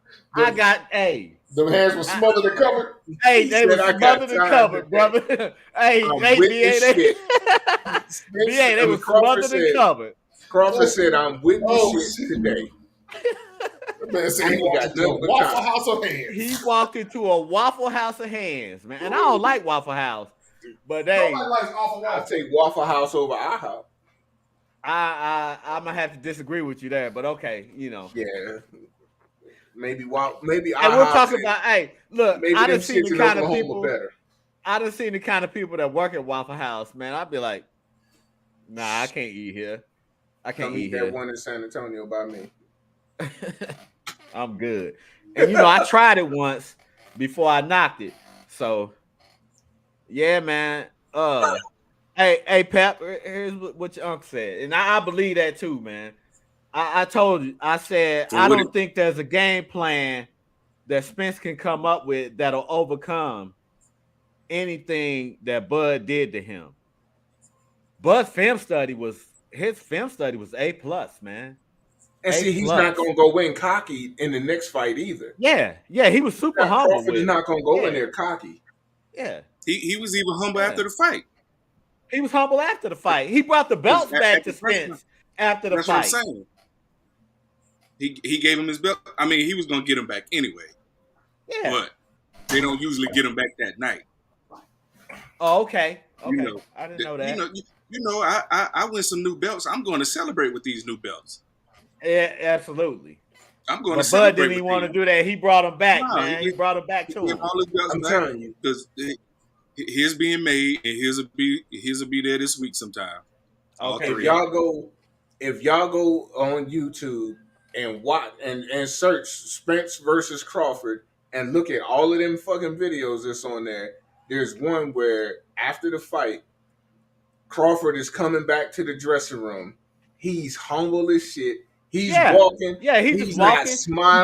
Them hands were smothered and covered. Hey, they were smothered and covered, brother. Hey, they were smothered and covered. Crawford said, "I'm with this shit today." Man said he walked into a Waffle House of hands. He walked into a Waffle House of hands, man. And I don't like Waffle House, but nobody likes Waffle House. I take Waffle House over IHOP. I'm gonna have to disagree with you there, but okay, Yeah. Maybe and IHOP. we'll talk about. Hey, look, I done seen the kind of people. Better. I done seen the kind of people that work at Waffle House, man. I'd be like, nah, I can't eat here. I can't Come eat eat that here. one in San Antonio by me. I'm good. And I tried it once before I knocked it. So yeah, man. Hey, Pep, here's what your uncle said. And I believe that too, man. I told you, I said, I don't think there's a game plan that Spence can come up with that'll overcome anything that Bud did to him. Bud's film study was A+, man. And see, he's not gonna go in cocky in the next fight either. Yeah, he was super humble. Crawford is not gonna go in there cocky. Yeah, he was even humble after the fight. He was humble after the fight. He brought the belts back to Spence after the fight. That's what I'm saying. He gave him his belt. I mean, he was gonna get him back anyway. Yeah, but they don't usually get him back that night. Oh, okay. I didn't know that. I win some new belts. I'm going to celebrate with these new belts. Yeah, absolutely. I'm going to celebrate. Bud didn't even want to do that. He brought him back, man. He brought him back to him. All his belts back telling you, because his being made, and his will be there this week sometime. Okay, if y'all go on YouTube and watch and search Spence versus Crawford and look at all of them fucking videos that's on there. There's one where after the fight, Crawford is coming back to the dressing room. He's humble as shit. He's walking. Yeah, he's just walking. Not smiling.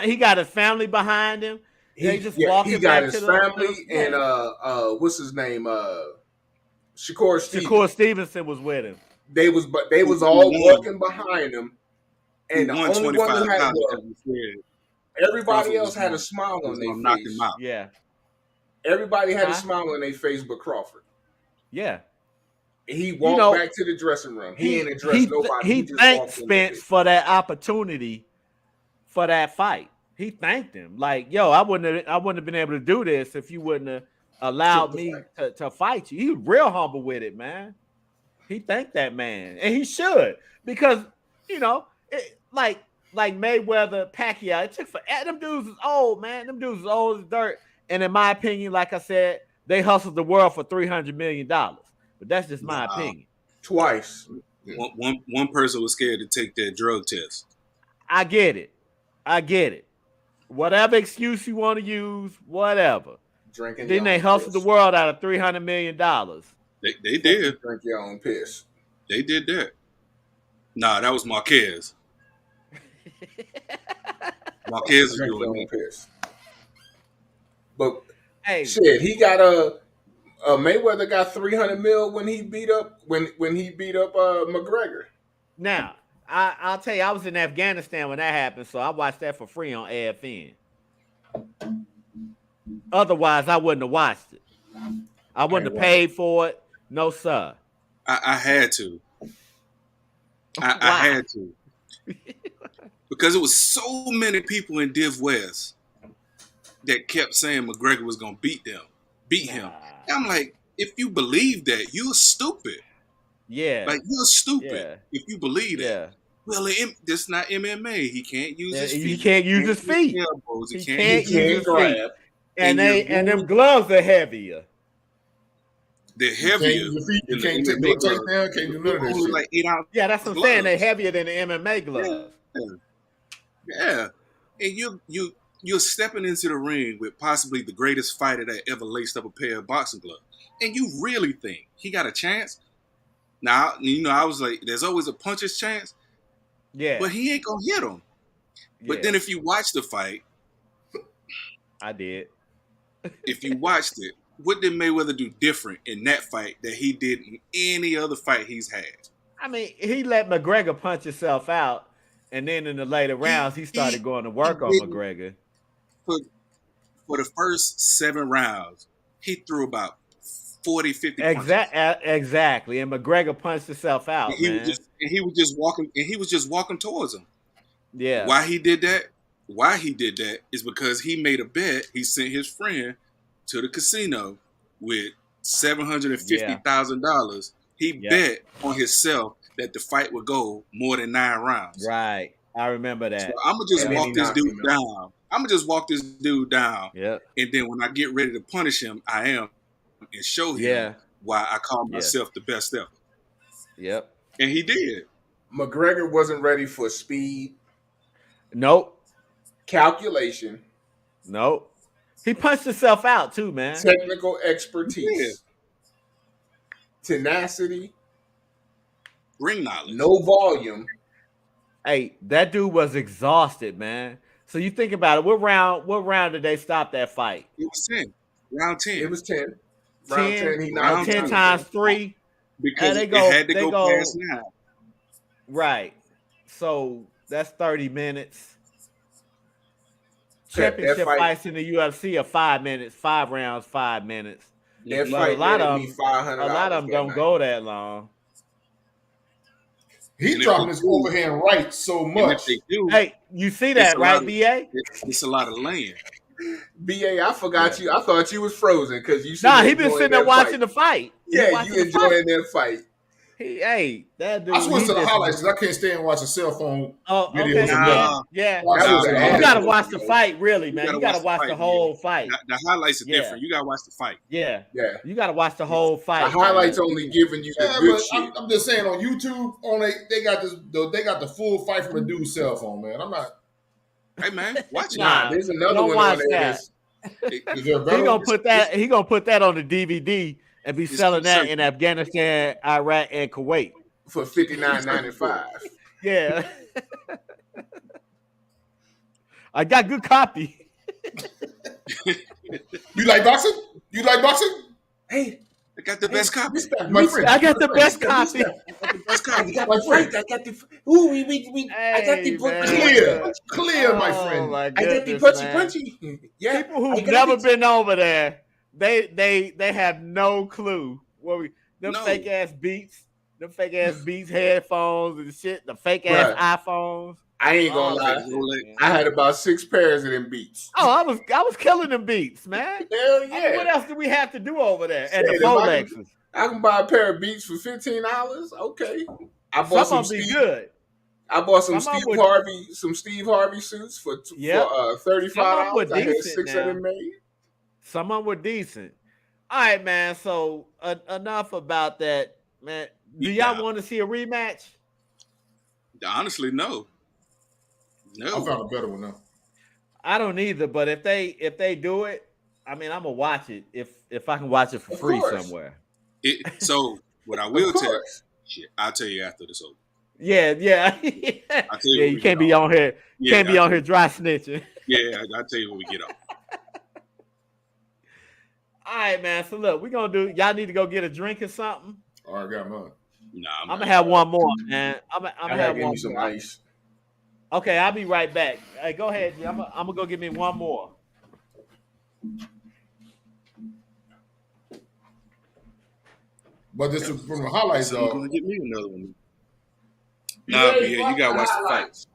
He got his family behind him. He's just walking. He got his family and what's his name? Shakur Stevenson was with him. They was all walking behind him, and the only one who had everybody else had a smile on their face. Yeah. Everybody had a smile on their face but Crawford. Yeah. He walked back to the dressing room. He ain't addressed nobody. He thanked Spence for that opportunity for that fight. He thanked him. Like, yo, I wouldn't have been able to do this if you wouldn't have allowed me to fight you. He was real humble with it, man. He thanked that man. And he should. Because, like Mayweather, Pacquiao, it took for them dudes is old, man. Them dudes is old as dirt. And in my opinion, like I said, they hustled the world for $300 million. But that's just my opinion. Twice. One person was scared to take that drug test. I get it. Whatever excuse you want to use, whatever. Drinking. Then they hustled the world out of $300 million. They did. Drink your own piss. They did that. Nah, that was Marquez. Marquez was doing piss. But shit, he got Mayweather got $300 million when he beat up McGregor. Now, I'll tell you, I was in Afghanistan when that happened, so I watched that for free on AFN. Otherwise, I wouldn't have watched it. I wouldn't have paid for it. No, sir. I had to. I had to. Because it was so many people in Div West that kept saying McGregor was going to beat him. And I'm like, if you believe that, you're stupid. Yeah. Like, you're stupid if you believe that. Yeah. Well, this is not MMA. He can't use his feet. He can't use his feet. He can't use his feet. And them gloves are heavier. They're heavier. You can't take no takedown. Can't do none of that shit. Like 8 ounce that's what I'm saying. They're heavier than the MMA gloves. Yeah. And you're stepping into the ring with possibly the greatest fighter that ever laced up a pair of boxing gloves. And you really think he got a chance? Now, I was like, there's always a puncher's chance. Yeah. But he ain't going to hit him. But then if you watch the fight. I did. If you watched it, what did Mayweather do different in that fight that he did in any other fight he's had? I mean, he let McGregor punch himself out. And then in the later rounds, he started going to work on McGregor. For the first 7 rounds, he threw about 40, 50 punches. Exactly. And McGregor punched himself out, he was just walking towards him. Yeah. Why he did that is because he made a bet. He sent his friend to the casino with $750,000. He bet on himself that the fight would go more than 9 rounds. Right. I remember that. So I'm going to just walk this dude down. I'm going to just walk this dude down. Yep. And then when I get ready to punish him, I am. And show him why I call myself the best ever. Yep. And he did. McGregor wasn't ready for speed. Nope. Calculation. Nope. He punched himself out too, man. Technical expertise. Tenacity. Ring knowledge. No volume. Hey, that dude was exhausted, man. So you think about it. What round did they stop that fight? It was 10. Round 10. It was 10. Round 10, he knocked 10 times 3. Because it had to go past 9. Right. So that's 30 minutes. Championship fights in the UFC are 5 minutes, 5 rounds, 5 minutes. That fight a lot of them don't go that long. He's dropping his overhand right so much. Hey, you see that, right, BA? It's a lot of land. BA, I forgot you. I thought you was frozen because you. Nah, he been sitting there watching the fight. Yeah, you enjoying that fight. That dude. I switched to the highlights because I can't stand watching cell phone videos. Okay. Yeah. You gotta watch the fight, really, man. You gotta watch the whole fight. The highlights are different. You gotta watch the fight. Yeah. You gotta watch the whole fight. The highlights only giving you the good shit. I'm just saying on YouTube, they got the full fight from a dude's cell phone, man. I'm not. Hey man, watch it. Nah, there's another one on there. He gonna put that on the DVD and be selling that in Afghanistan, Iraq, and Kuwait for $59.95. Yeah, I got good copy. You like boxing? Hey, I got the best copy. I got the best copy. I got the clear, my friend. My I got the punchy. Yeah, people who've never been over there, they have no clue. Fake ass beats, headphones and shit. The fake ass iPhones. I ain't gonna lie. I had about 6 pairs of them beats. Oh, I was killing them beats, man. Hell yeah. I mean, what else do we have to do over there? And the Rolexes. I can buy a pair of beats for $15. Okay. I bought some good. I bought some Steve Harvey suits for $35. I had 6 of them made. Some of them were decent. All right, man. So enough about that, man. Do y'all want to see a rematch? Honestly, no. I found a better one now. I don't either, but if they do it, I mean, I'm gonna watch it if I can watch it for free somewhere. So what I will tell I'll tell you after this over. Yeah. I'll tell you you can't be on here. You can't be on here dry snitching. Yeah, I'll tell you when we get on. All right, man. So look, we're gonna do. Y'all need to go get a drink or something. All right, got mine. Nah, I'm gonna have one more, man. I'm gonna have one. Some ice. Okay, I'll be right back. Hey, go ahead, G. I'm gonna go get me one more. But this is from the highlights, though. I'm gonna get me another one. Nah, you gotta watch the fights.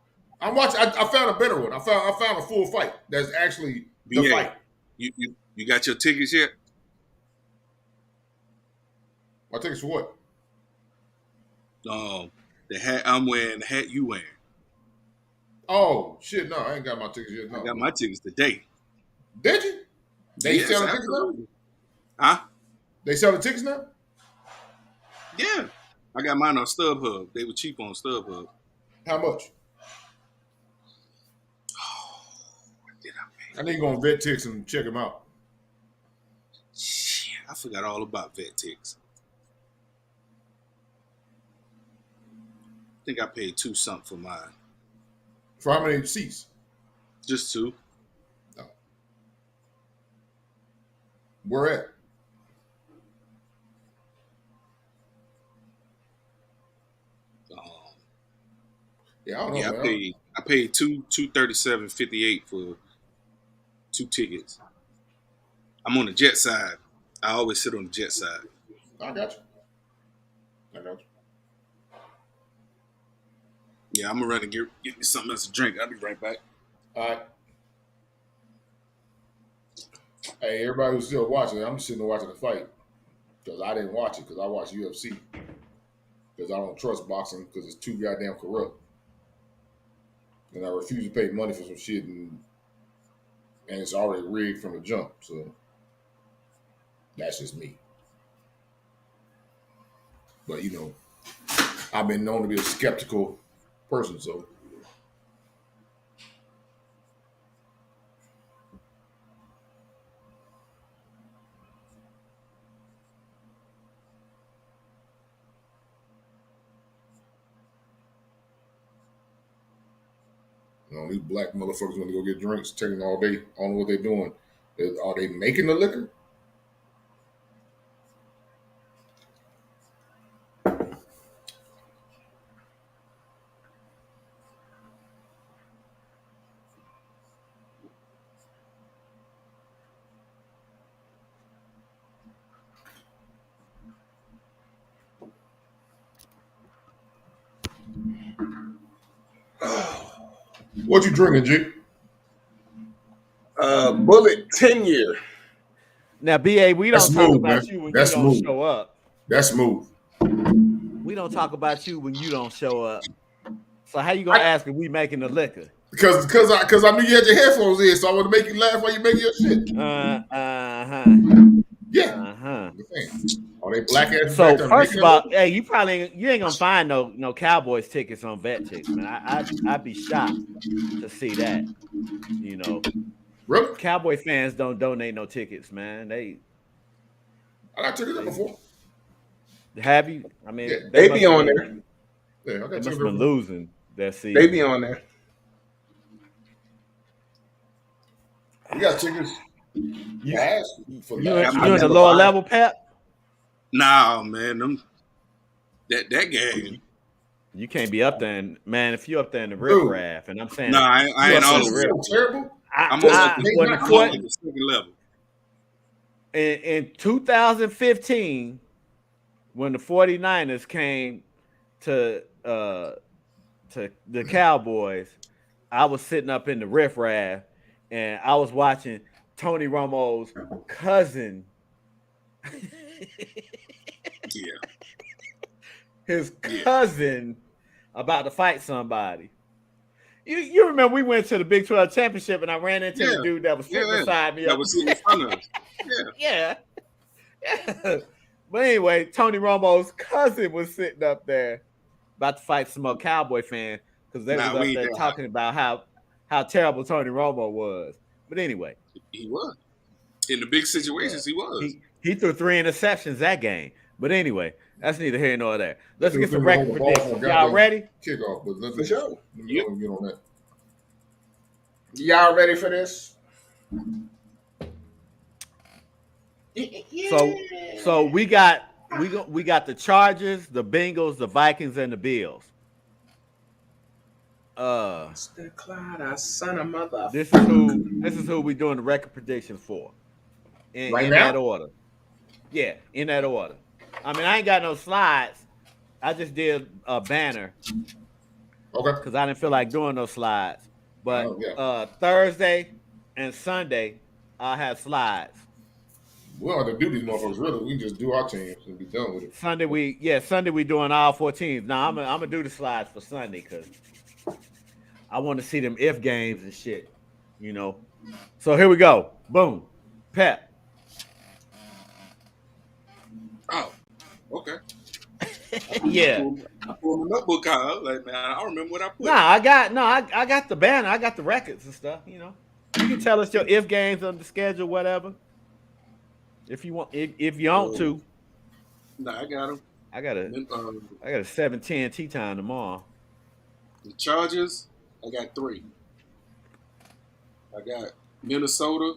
I'm watching. I found a better one. I found a full fight. That's actually the fight. You got your tickets yet? My tickets for what? The hat I'm wearing, the hat you wearing. Oh shit! No, I ain't got my tickets yet. No, I got my tickets today. Did you? They sell the tickets now? Huh? They sell the tickets now? Yeah, I got mine on StubHub. They were cheap on StubHub. How much? I need to go on VetTix and check them out. Shit, I forgot all about VetTix. I think I paid $2 something for mine. For how many seats? Just 2. No. Where at? Yeah, I don't know. Yeah, I paid $237.58 for 2 tickets. I'm on the jet side. I always sit on the jet side. I got you. Yeah, I'm gonna run and get me something else to drink. I'll be right back. All right. Hey, everybody who's still watching, I'm sitting there watching the fight because I didn't watch it because I watch UFC because I don't trust boxing because it's too goddamn corrupt, and I refuse to pay money for some shit and it's already rigged from the jump. So that's just me. But I've been known to be a skeptical person, so. These black motherfuckers want to go get drinks, taking all day. I don't know what they're doing. Are they making the liquor? What you drinking, G? Bullet 10-year. Now, BA, we don't talk about you when you don't show up. That's smooth. We don't talk about you when you don't show up. So how you gonna ask if we making the liquor? Because I knew you had your headphones in, so I want to make you laugh while you making your shit. Yeah. Are they black ass? So first of all, hey, you ain't gonna find no Cowboys tickets on Bet Chicks, man. I'd be shocked to see that. You know, really? Cowboy fans don't donate no tickets, man. I got tickets there before. Have you? I mean, yeah. They be on there. Yeah, I got they must have been losing that season. They be on there. We got tickets. You in the lower level, Pep? Nah, man. That game. You can't be up there, man. If you're up there in the riff-raff, and I'm saying, no, I ain't all the way. Terrible. I'm on the second level. In 2015, when the 49ers came to the Cowboys, I was sitting up in the riff-raff, and I was watching Tony Romo's cousin. His cousin about to fight somebody. You remember we went to the Big 12 championship and I ran into the dude that was sitting beside me. That was sitting in front of us. Yeah. But anyway, Tony Romo's cousin was sitting up there about to fight some more Cowboy fan because they was up there talking about how terrible Tony Romo was. But anyway. He was. In the big situations, he was. He threw 3 interceptions that game. But anyway, that's neither here nor there. Let's get some record predictions. Y'all ready? Kickoff, but let's get on that. Y'all ready for this? So we got the Chargers, the Bengals, the Vikings, and the Bills. Mr. Clyde, son of mother. This is who we doing the record predictions for. In that order. Yeah, in that order. I mean, I ain't got no slides. I just did a banner. Okay. Because I didn't feel like doing those slides. But Thursday and Sunday, I'll have slides. We don't have to do these motherfuckers, really. We can just do our teams and be done with it. Sunday we doing all 4 teams. Now, I'm going to do the slides for Sunday because I want to see them if games and shit, you know. So here we go. Boom. Pep. Oh, okay. Yeah. I pulled my notebook out. Like, man, I don't remember what I put. I got the banner. I got the records and stuff, you know. You can tell us your if games on the schedule, whatever. If you want, if you want to. Nah, I got them. I got a 7:10 tea time tomorrow. The Chargers, I got 3. I got Minnesota.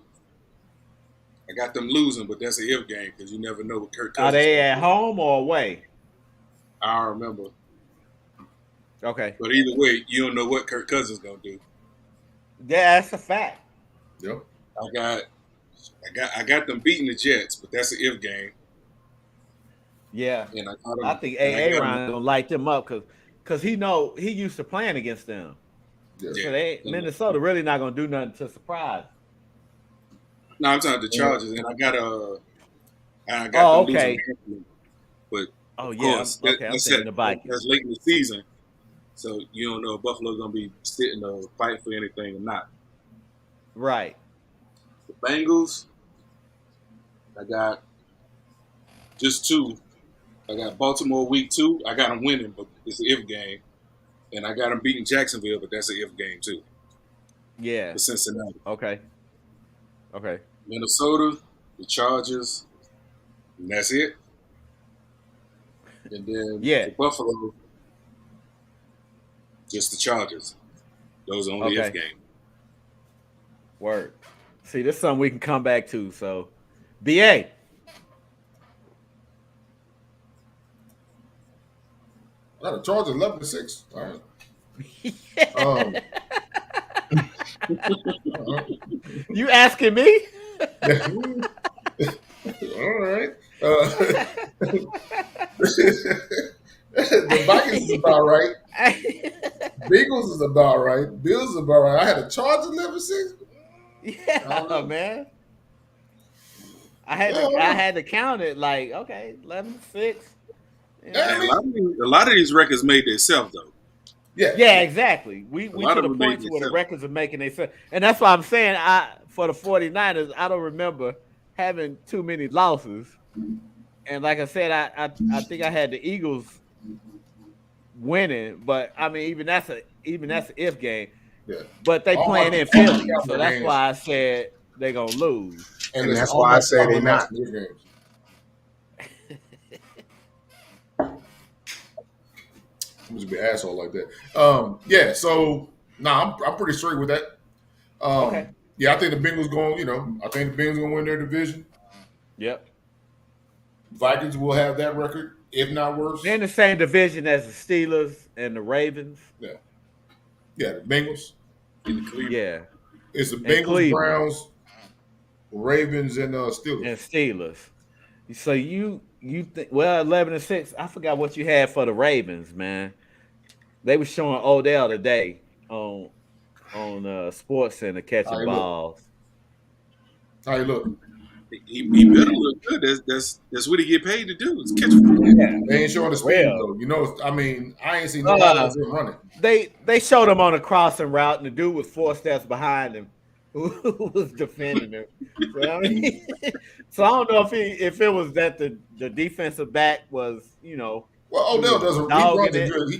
I got them losing, but that's an if game because you never know what Kirk Cousins. Are they at home or away? I don't remember. Okay. But either way, you don't know what Kirk Cousins gonna do. Yeah, that's a fact. Yep. I got them beating the Jets, but that's an if game. Yeah. And I think Aaron gonna light them up because he used to playing against them. Yeah. So Minnesota really not gonna do nothing to surprise. No, I'm talking the Chargers, and I got them okay. Losing, but of course, I'm thinking the Vikings. That's late in the season, so you don't know if Buffalo's gonna be sitting or fight for anything or not. Right. The Bengals, I got just 2, I got Baltimore week 2. I got them winning, but it's an if game. And I got them beating Jacksonville, but that's an if game too. Yeah. For Cincinnati. Okay. Minnesota, the Chargers, and that's it. And then for Buffalo, just the Chargers. Those are only if game. Word. See, this is something we can come back to. So, BA. The Chargers 11-6. All right. You asking me? All right. The Vikings is about right. Bengals is about right. Bills is about right. I had a Chargers 11-6. Yeah, man. I had to count it like, okay, 11-6. A lot of these records made themselves though. Yeah, exactly. We to the point to where the records are making themselves. And that's why I'm saying for the 49ers, I don't remember having too many losses. And like I said, I think I had the Eagles winning, but I mean even that's an if game. Yeah. But they playing in Philly, so that's why I said they're gonna lose. And that's why I say they're not. I'm just be an asshole like that. Yeah, so I'm pretty straight with that. Okay. Yeah, I think the Bengals gonna win their division. Yep. Vikings will have that record, if not worse. They're in the same division as the Steelers and the Ravens. Yeah. Yeah, the Bengals. Yeah. It's the Bengals, Browns, Ravens, and Steelers. And Steelers. So you think 11-6. I forgot what you had for the Ravens, man. They were showing Odell today on Sports Center catching balls. How you look? He better look good. That's what he get paid to do. Is catch balls. Yeah, they ain't showing the speed though. You know, I mean, I ain't seen nobody else running. They showed him on a crossing route, and the dude was 4 steps behind him, who was defending him. So I don't know if it was that the defensive back was, Well, Odell doesn't.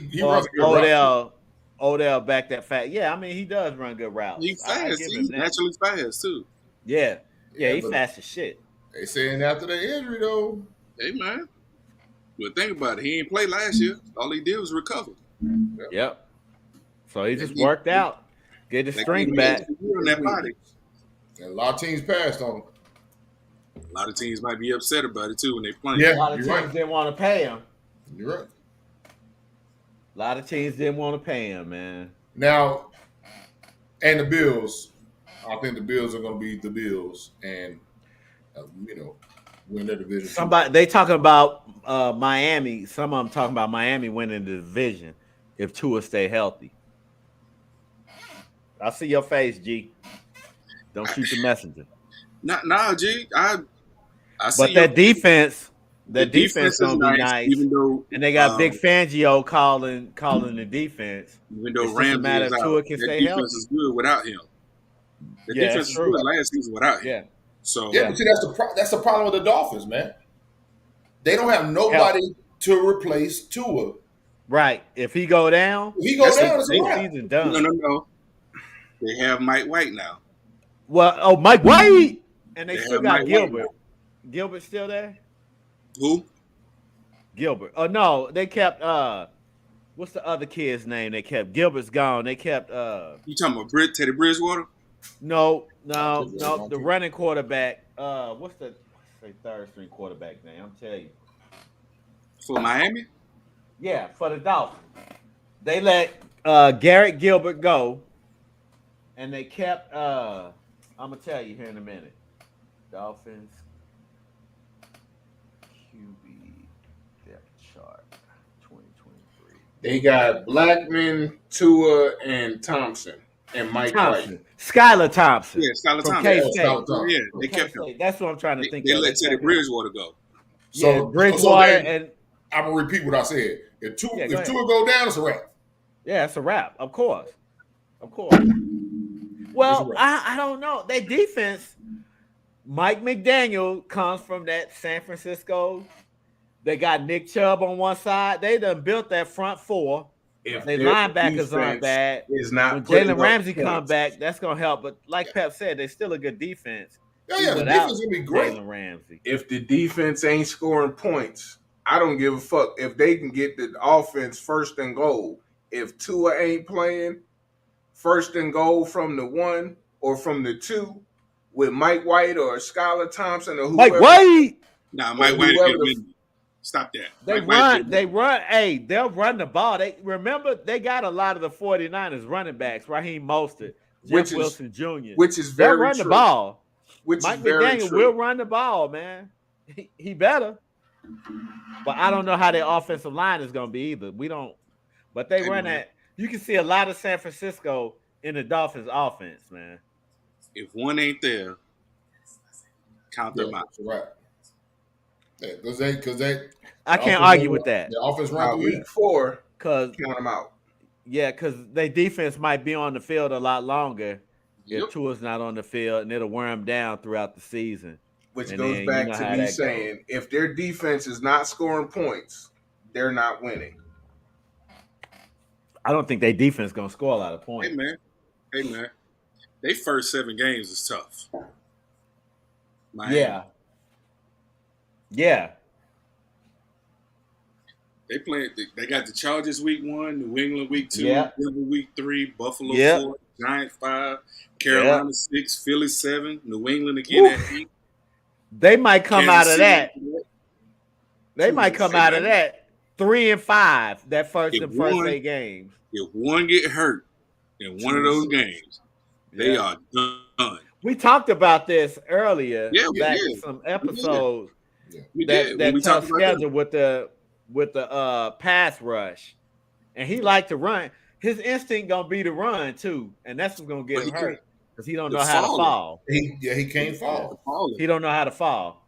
He runs a good route. Odell back that fast. Yeah, I mean he does run good routes. He's fast. He's naturally fast too. Yeah, he's fast as shit. They saying after the injury though. Hey man, but think about it. He ain't played last year. All he did was recover. Yep. So he just worked out, get his strength back. On that body. And a lot of teams passed on him. A lot of teams might be upset about it too when they playing. Yeah, a lot of teams didn't want to pay him. You're right. A lot of teams didn't want to pay him, man. Now, and the Bills, I think the Bills are going to be the Bills and, win their division. They talking about Miami. Some of them talking about Miami winning the division if Tua stay healthy. I see your face, G. Don't shoot the messenger. Nah, G. I see. But that defense. The defense gonna be nice, even though, and they got Big Fangio calling the defense. Even though Ramsey is out, the defense is good without him. The defense was good last season without him. Yeah. So but see, that's the problem with the Dolphins, man. They don't have nobody to replace Tua. Right. If he go down, it's season done. No. They have Mike White now. Well, Mike White, and they still got Gilbert. Gilbert still there? Who? Gilbert. Oh no, they kept what's the other kid's name they kept? Gilbert's gone. They kept You talking about Teddy Bridgewater? No, the running quarterback. What's the third string quarterback name? I'm telling you. For Miami? Yeah, for the Dolphins. They let Garrett Gilbert go, and they kept I'm gonna tell you here in a minute. Dolphins QB depth chart 2023. They got Blackman, Tua, and Thompson, and Mike White. Skylar Thompson. Yeah, Skylar Thompson. K-State. They kept him. That's what I'm trying to think They of. let Teddy Bridgewater go. So Bridgewater and I'm gonna repeat what I said. If Tua go down, it's a wrap. Yeah, it's a wrap. Of course. Well, I don't know. Their defense, Mike McDaniel comes from that San Francisco. They got Nick Chubb on one side. They done built that front four. If they their linebackers aren't defense bad, is not when putting Jalen up Ramsey points. come back, that's gonna help. But like Pep said, they're still a good defense. Yeah, the defense is gonna be great. Jalen Ramsey. If the defense ain't scoring points, I don't give a fuck if they can get the offense first and goal. If Tua ain't playing, first and goal from the 1 or from the 2 with Mike White or Skylar Thompson or whoever. Mike White. Nah, Mike White will get him. Stop that. They run. Hey, they'll run the ball. They remember they got a lot of the 49ers running backs, Raheem Mostert, Jeff Wilson Jr. Which is very They'll run true. the ball. Which Mike is very McDaniel true. will run the ball, man. He better. But I don't know how their offensive line is going to be either. We don't. But they run that. You can see a lot of San Francisco in the Dolphins' offense, man. If one ain't there, count them out. Right. Yeah, because they. I can't argue with that. The offense run week 4, because count them out. Yeah, because their defense might be on the field a lot longer if Tua's not on the field, and it'll wear them down throughout the season. Which goes back to me saying, if their defense is not scoring points, they're not winning. I don't think their defense is going to score a lot of points. Hey, man. They first 7 games is tough. Miami. Yeah. They got the Chargers week 1, New England week 2, Yeah. Denver week 3, Buffalo 4, Giants 5, Carolina 6, Philly 7, New England again at 8. They might come out of that. They might come out of that 3-5. That first 8 games. If one get hurt in one of those games, they are done. We talked about this earlier. Yeah, back in some episodes. We did. That tough schedule with the pass rush, and he liked to run. His instinct gonna be to run too, and that's what's gonna get him hurt because he don't know how to fall. He can't fall. He don't know how to fall.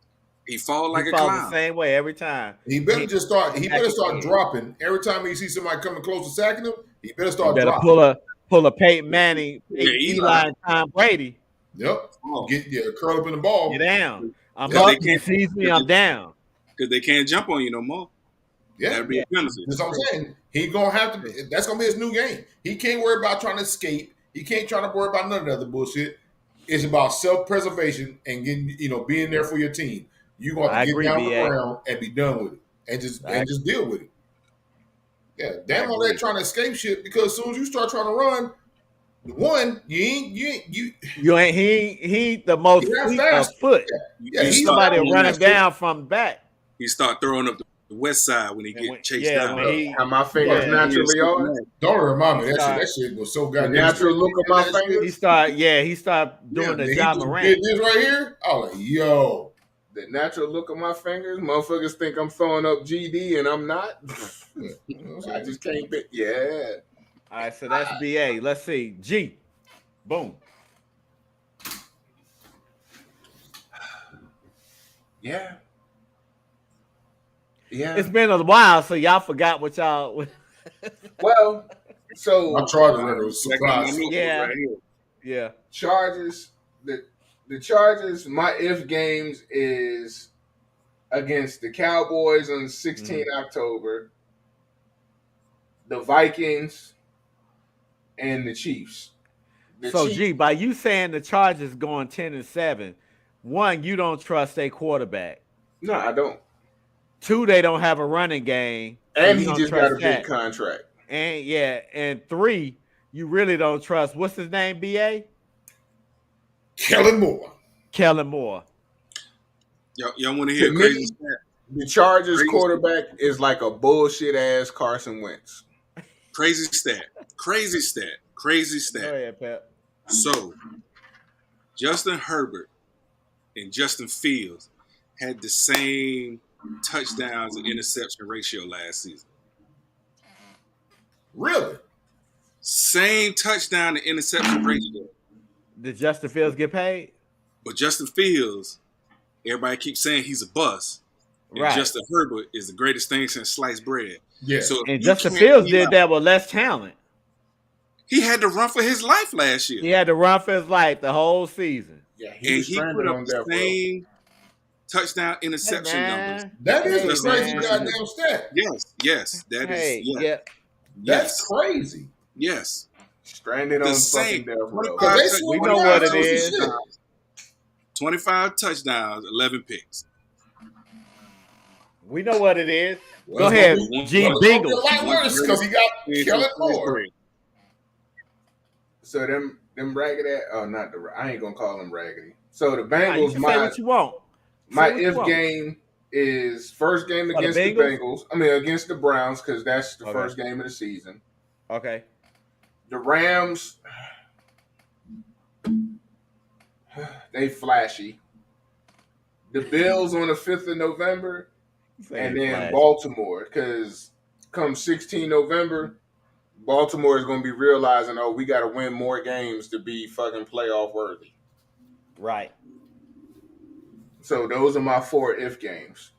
He fall like he a clown. The same way every time. He better start dropping every time he sees somebody coming close to sacking him. He better start dropping. Pull a Peyton Manning, Eli, and Tom Brady. Yep. Curl up in the ball. Get down. I'm up. He sees me. I'm down. Because they can't jump on you no more. Yeah. That'd be a penalty. That's what I'm saying. He gonna have to. That's gonna be his new game. He can't worry about trying to escape. He can't try to worry about none of the other bullshit. It's about self-preservation and getting, being there for your team. You gonna have to get down the ground and be done with it, and just deal with it. Yeah, damn all that trying to escape shit. Because as soon as you start trying to run, he ain't the most fleet of foot. Yeah, he's somebody running down from back. He start throwing up the west side when he get chased down. And my fingers naturally are. Don't remind me that shit was so goddamn. Natural look of my fingers. He start doing the John Morant. This right here, I was like, yo. The natural look of my fingers, motherfuckers think I'm throwing up GD and I'm not. I just can't be. Yeah. All right, so that's BA. Let's see. G. Boom. Yeah. Yeah. It's been a while, so y'all forgot what y'all. Well, so I tried to run. It was surprised. Yeah. Right here. Yeah. Chargers. The Chargers. My if games is against the Cowboys on 16 October, the Vikings, and the Chiefs. G, by you saying the Chargers going 10-7, one, you don't trust their quarterback. No, I don't. 2, they don't have a running game, and he just got a big contract. And 3, you really don't trust. What's his name? BA. Kellen Moore. Y'all want to hear crazy stat? The Chargers quarterback is like a bullshit ass Carson Wentz. Crazy stat. Go ahead, Pep. So, Justin Herbert and Justin Fields had the same touchdowns and interception ratio last season. Really? Same touchdown and interception ratio. Did Justin Fields get paid? But Justin Fields, everybody keeps saying he's a bust. And Justin Herbert is the greatest thing since sliced bread. Yeah. So and Justin Fields did that with less talent. He had to run for his life last year. He had to run for his life the whole season. Yeah, he put up the same touchdown interception numbers. That is a crazy goddamn stat. Yes, that is. That's crazy. Yes, stranded on fucking death row. We know what it is. 25 touchdowns, 11 picks. We know what it is. Go ahead, G. Bingle. A lot worse because he got Kellen Moore. So them raggedy. Oh, not the. I ain't gonna call them raggedy. So the Bengals. Say what you want. My game is first game against the Bengals. I mean against the Browns because that's the first game of the season. Okay. The Rams. They flashy. The Bills on the 5th of November. And then Baltimore, because come 16 November, Baltimore is going to be realizing, oh, we got to win more games to be fucking playoff worthy. Right. So those are my 4 if games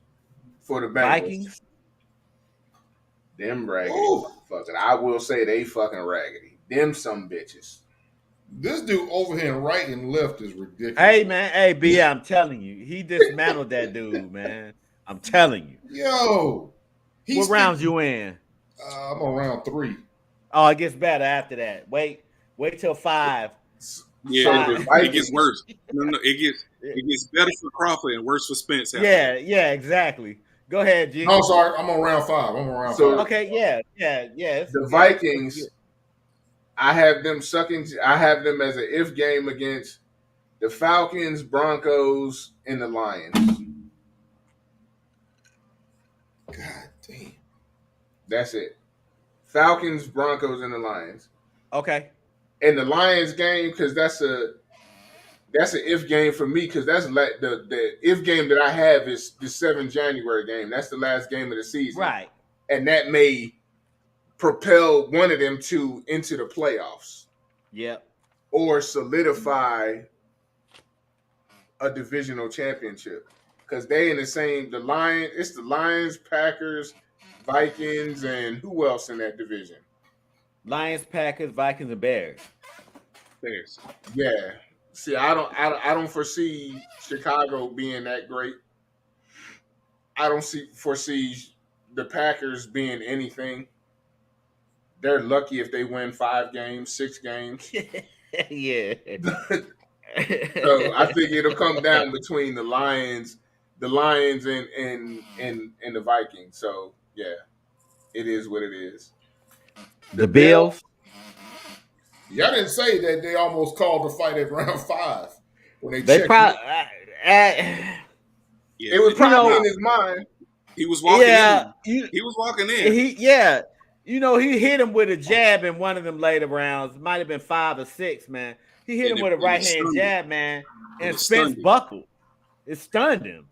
for the Bengals. Vikings. Them raggedy motherfuckers. I will say they fucking raggedy. Them some bitches. This dude over here right and left is ridiculous. Hey, man. Hey, B, I'm telling you. He dismantled that dude, man. I'm telling you. Yo. What rounds you in? I'm on round 3. Oh, it gets better after that. Wait till 5. Yeah, it gets worse. No, it gets better for Crawford and worse for Spence. Yeah, exactly. Go ahead, G. I'm sorry. I'm on round 5. five. Okay, yeah. The Vikings, I have them as an if game against the Falcons, Broncos, and the Lions. God damn. That's it. Falcons, Broncos, and the Lions. Okay. And the Lions game, because that's an if game for me, because that's the if game that I have is the 7th January game. That's the last game of the season. Right. And that may propel one of them into the playoffs. Yep. Or solidify a divisional championship. Because they in the Lions, Packers, Vikings, and who else in that division? Lions, Packers, Vikings, and Bears. Yeah. See, I don't foresee Chicago being that great. I don't foresee the Packers being anything. They're lucky if they win 5 games, 6 games. Yeah. So I think it'll come down between the Lions and the Vikings. So yeah, it is what it is. The Bills. Y'all didn't say that they almost called the fight at round 5 when they probably. It was probably in his mind. He was walking in. He was walking in. He hit him with a jab in one of them later rounds. Might have been 5 or 6, man. He hit him with a right hand jab, man, and Spence buckled. It stunned him.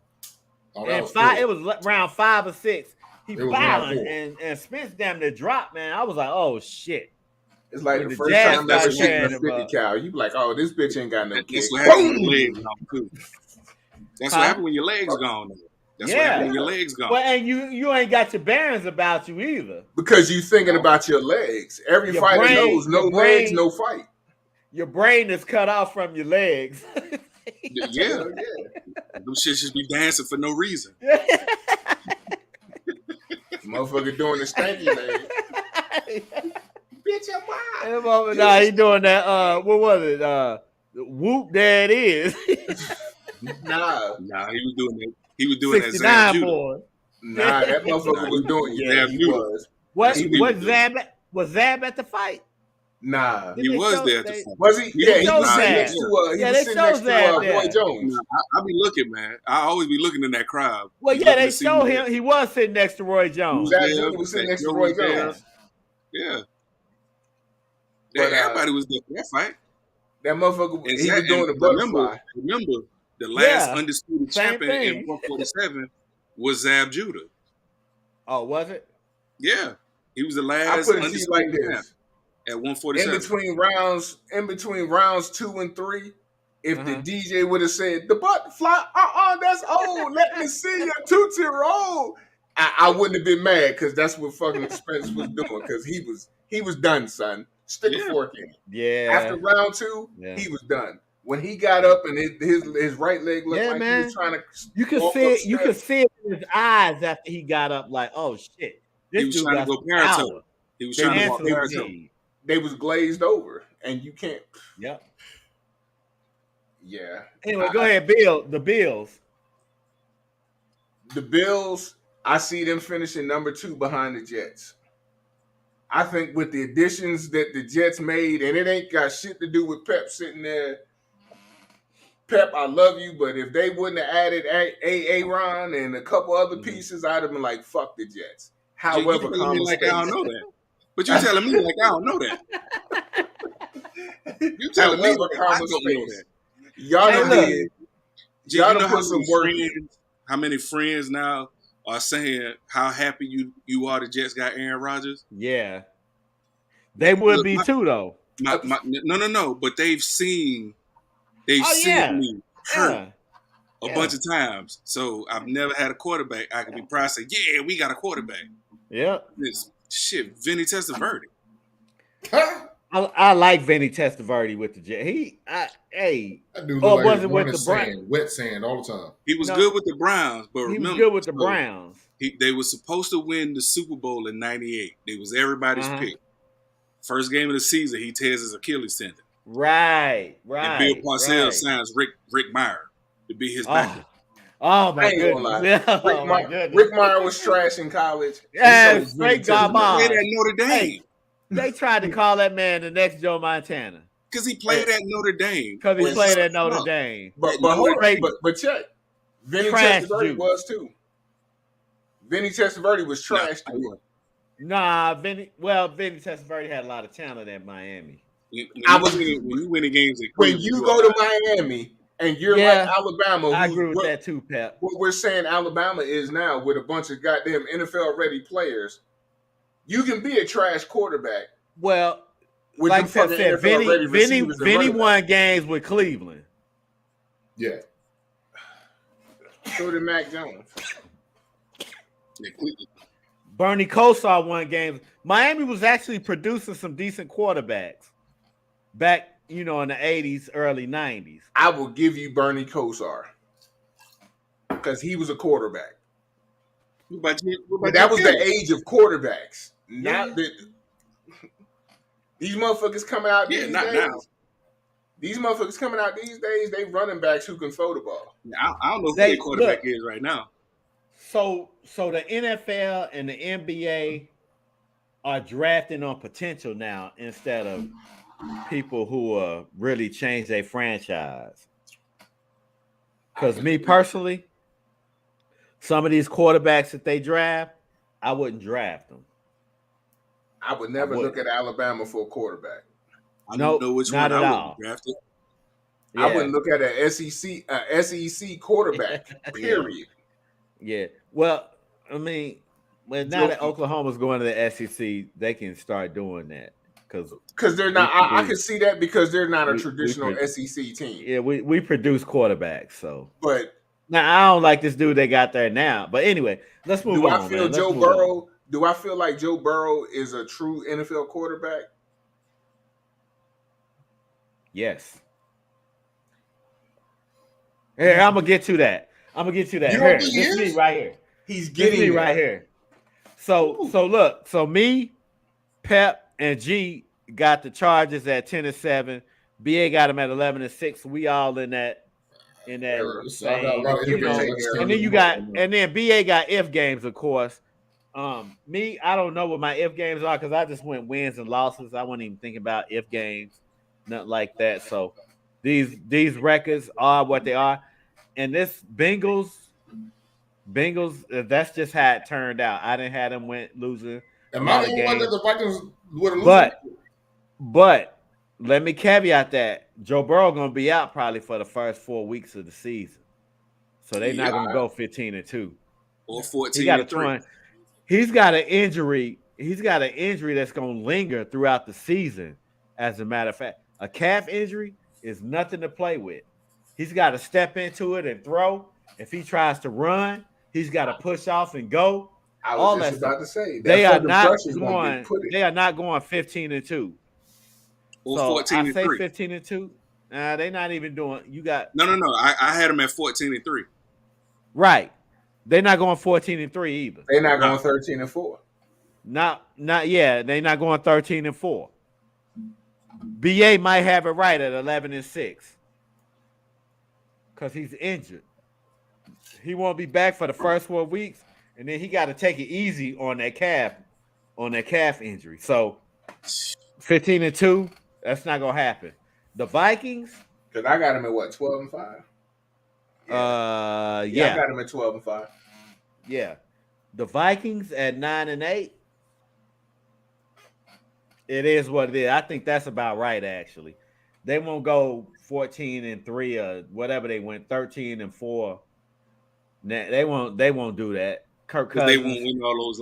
And it was round 5 or 6. He bowed and Spence damn near dropped, man. I was like, oh shit. It's like the first time that was shooting a 50 cal. You be like, oh, this bitch ain't got no kick. That's what happened when your legs gone. That's what happened when your legs gone. Well, and you ain't got your bearings about you either. Because you thinking about your legs. Every fighter knows no legs, no fight. Your brain is cut off from your legs. Yeah. Those shit should be dancing for no reason. Motherfucker doing the stanky leg. Bitch, I'm wild. Nah, he doing that. What was it? Whoop, there it is. Nah, he was doing it. He was doing that Zab Judah. Nah, that motherfucker was doing it. Yeah, he was. Was Zab at the fight? Nah, he was there at the fight. Was he? Yeah, he was sitting next to. They showed Zab there. Boy Jones. I be looking, man. I always be looking in that crowd. Well, yeah, they showed him. He was sitting next to Roy Jones. He was sitting next to Roy Jones. Yeah. But everybody was there for that fight. That motherfucker, he was doing the butterfly. Remember, the last undisputed champion in 147 was Zab Judah. Oh, was it? Yeah. He was the last I put it to you like this. At 147. In between rounds 2 and 3, if the DJ would have said, the butterfly, that's old. Let me see your Tootsie Roll. I wouldn't have been mad because that's what fucking Spence was doing because he was done, son. Stick a fork in it. Yeah. After round 2, he was done. when he got up and his right leg looked like he was trying to. You could see it in his eyes after he got up. Like, oh shit, this dude got some power. He was trying to walk paratope. They was glazed over, and you can't. Yep. Yeah. Anyway, go ahead, Bill. The Bills. The Bills. I see them finishing number 2 behind the Jets. I think with the additions that the Jets made, and it ain't got shit to do with Pep sitting there. Pep, I love you, but if they wouldn't have added Aaron and a couple other pieces, I'd have been like, fuck the Jets. However, like I don't know that. But you telling me like I don't know that. You telling me like I don't know that. Y'all did. Y'all done put some work in. How many friends now are saying how happy you are the Jets got Aaron Rodgers? Yeah. They would be too, though. No. But they've seen me hurt a bunch of times. So I've never had a quarterback. I can be proud to say, yeah, we got a quarterback. Yeah. This shit, Vinny Testaverde. I like Vinny Testaverde with the Jets. That dude wasn't with the Browns. Wet sand all the time. He was good with the Browns, but remember, he was good with the Browns. They were supposed to win the Super Bowl in '98. It was everybody's pick. First game of the season, he tears his Achilles tendon. Right. And Bill Parcells signs Rick Meyer to be his backup. Oh my goodness! Rick Meyer was trash in college. Yeah, straight garbage. He played at Notre Dame. They tried to call that man the next Joe Montana because he played at Notre Dame. But check, Vinny Testaverde was too. Vinny Testaverde was trash too. Nah, Vinny Testaverde had a lot of talent at Miami. When you win the games, when you go to Miami and you're like Alabama, I agree with that too, Pep. What we're saying Alabama is now with a bunch of goddamn NFL ready players. You can be a trash quarterback. Well, like Pep said, Vinny won games with Cleveland. Yeah. So did Mac Jones. Bernie Kosar won games. Miami was actually producing some decent quarterbacks back, in the 80s, early 90s. I will give you Bernie Kosar because he was a quarterback. But that was the age of quarterbacks. Not that these motherfuckers coming out these days. Now. These motherfuckers coming out these days, they running backs who can throw the ball. I don't know who their quarterback is right now. So the NFL and the NBA are drafting on potential now instead of people who really change their franchise. Because me personally, some of these quarterbacks that they draft, I wouldn't draft them. I would never look at Alabama for a quarterback. I don't know which not one at I all. would draft it. Yeah. I wouldn't look at an SEC quarterback. Period. Yeah. Well, I mean, now that Oklahoma's going to the SEC, they can start doing that because they're not. I can see that because they're not a traditional SEC team. Yeah, we produce quarterbacks, so. But now I don't like this dude they got there now. But anyway, let's move on. Do I feel like Joe Burrow is a true NFL quarterback? Yes. Here, I'm gonna get to that. Here, this is me right here. He's getting me right here. So look. So me, Pep, and G got the Chargers at 10-7. BA got them at 11-6. We all in that. And then BA got if games, of course. Me, I don't know what my if games are because I just went wins and losses. I wasn't even thinking about if games, nothing like that. So these records are what they are. And this Bengals, that's just how it turned out. I didn't have them losing. Am I the only one that the Vikings would have lost? But let me caveat that Joe Burrow gonna be out probably for the first 4 weeks of the season. So they're not gonna go 15-2. Or 14-3. He's got an injury. He's got an injury that's going to linger throughout the season. As a matter of fact, a calf injury is nothing to play with. He's got to step into it and throw. If he tries to run, he's got to push off and go. I was just about to say they are not going 15-2. Or 14-3. I say 15-2. They're not even doing. You got No. I had them at 14-3. right. They're not going 14-3 either. They're not going 13-4. Not yeah. They're not going 13-4. BA might have it right at 11-6 because he's injured. He won't be back for the first 4 weeks, and then he got to take it easy on that calf injury. So 15-2, that's not gonna happen. The Vikings, because I got him at what 12-5. Yeah. I got him at 12-5. Yeah, the Vikings at 9-8. It is what it is. I think that's about right. Actually, they won't go 14-3 or whatever they went 13-4. They won't do that. Kirk Cousins. They won't win all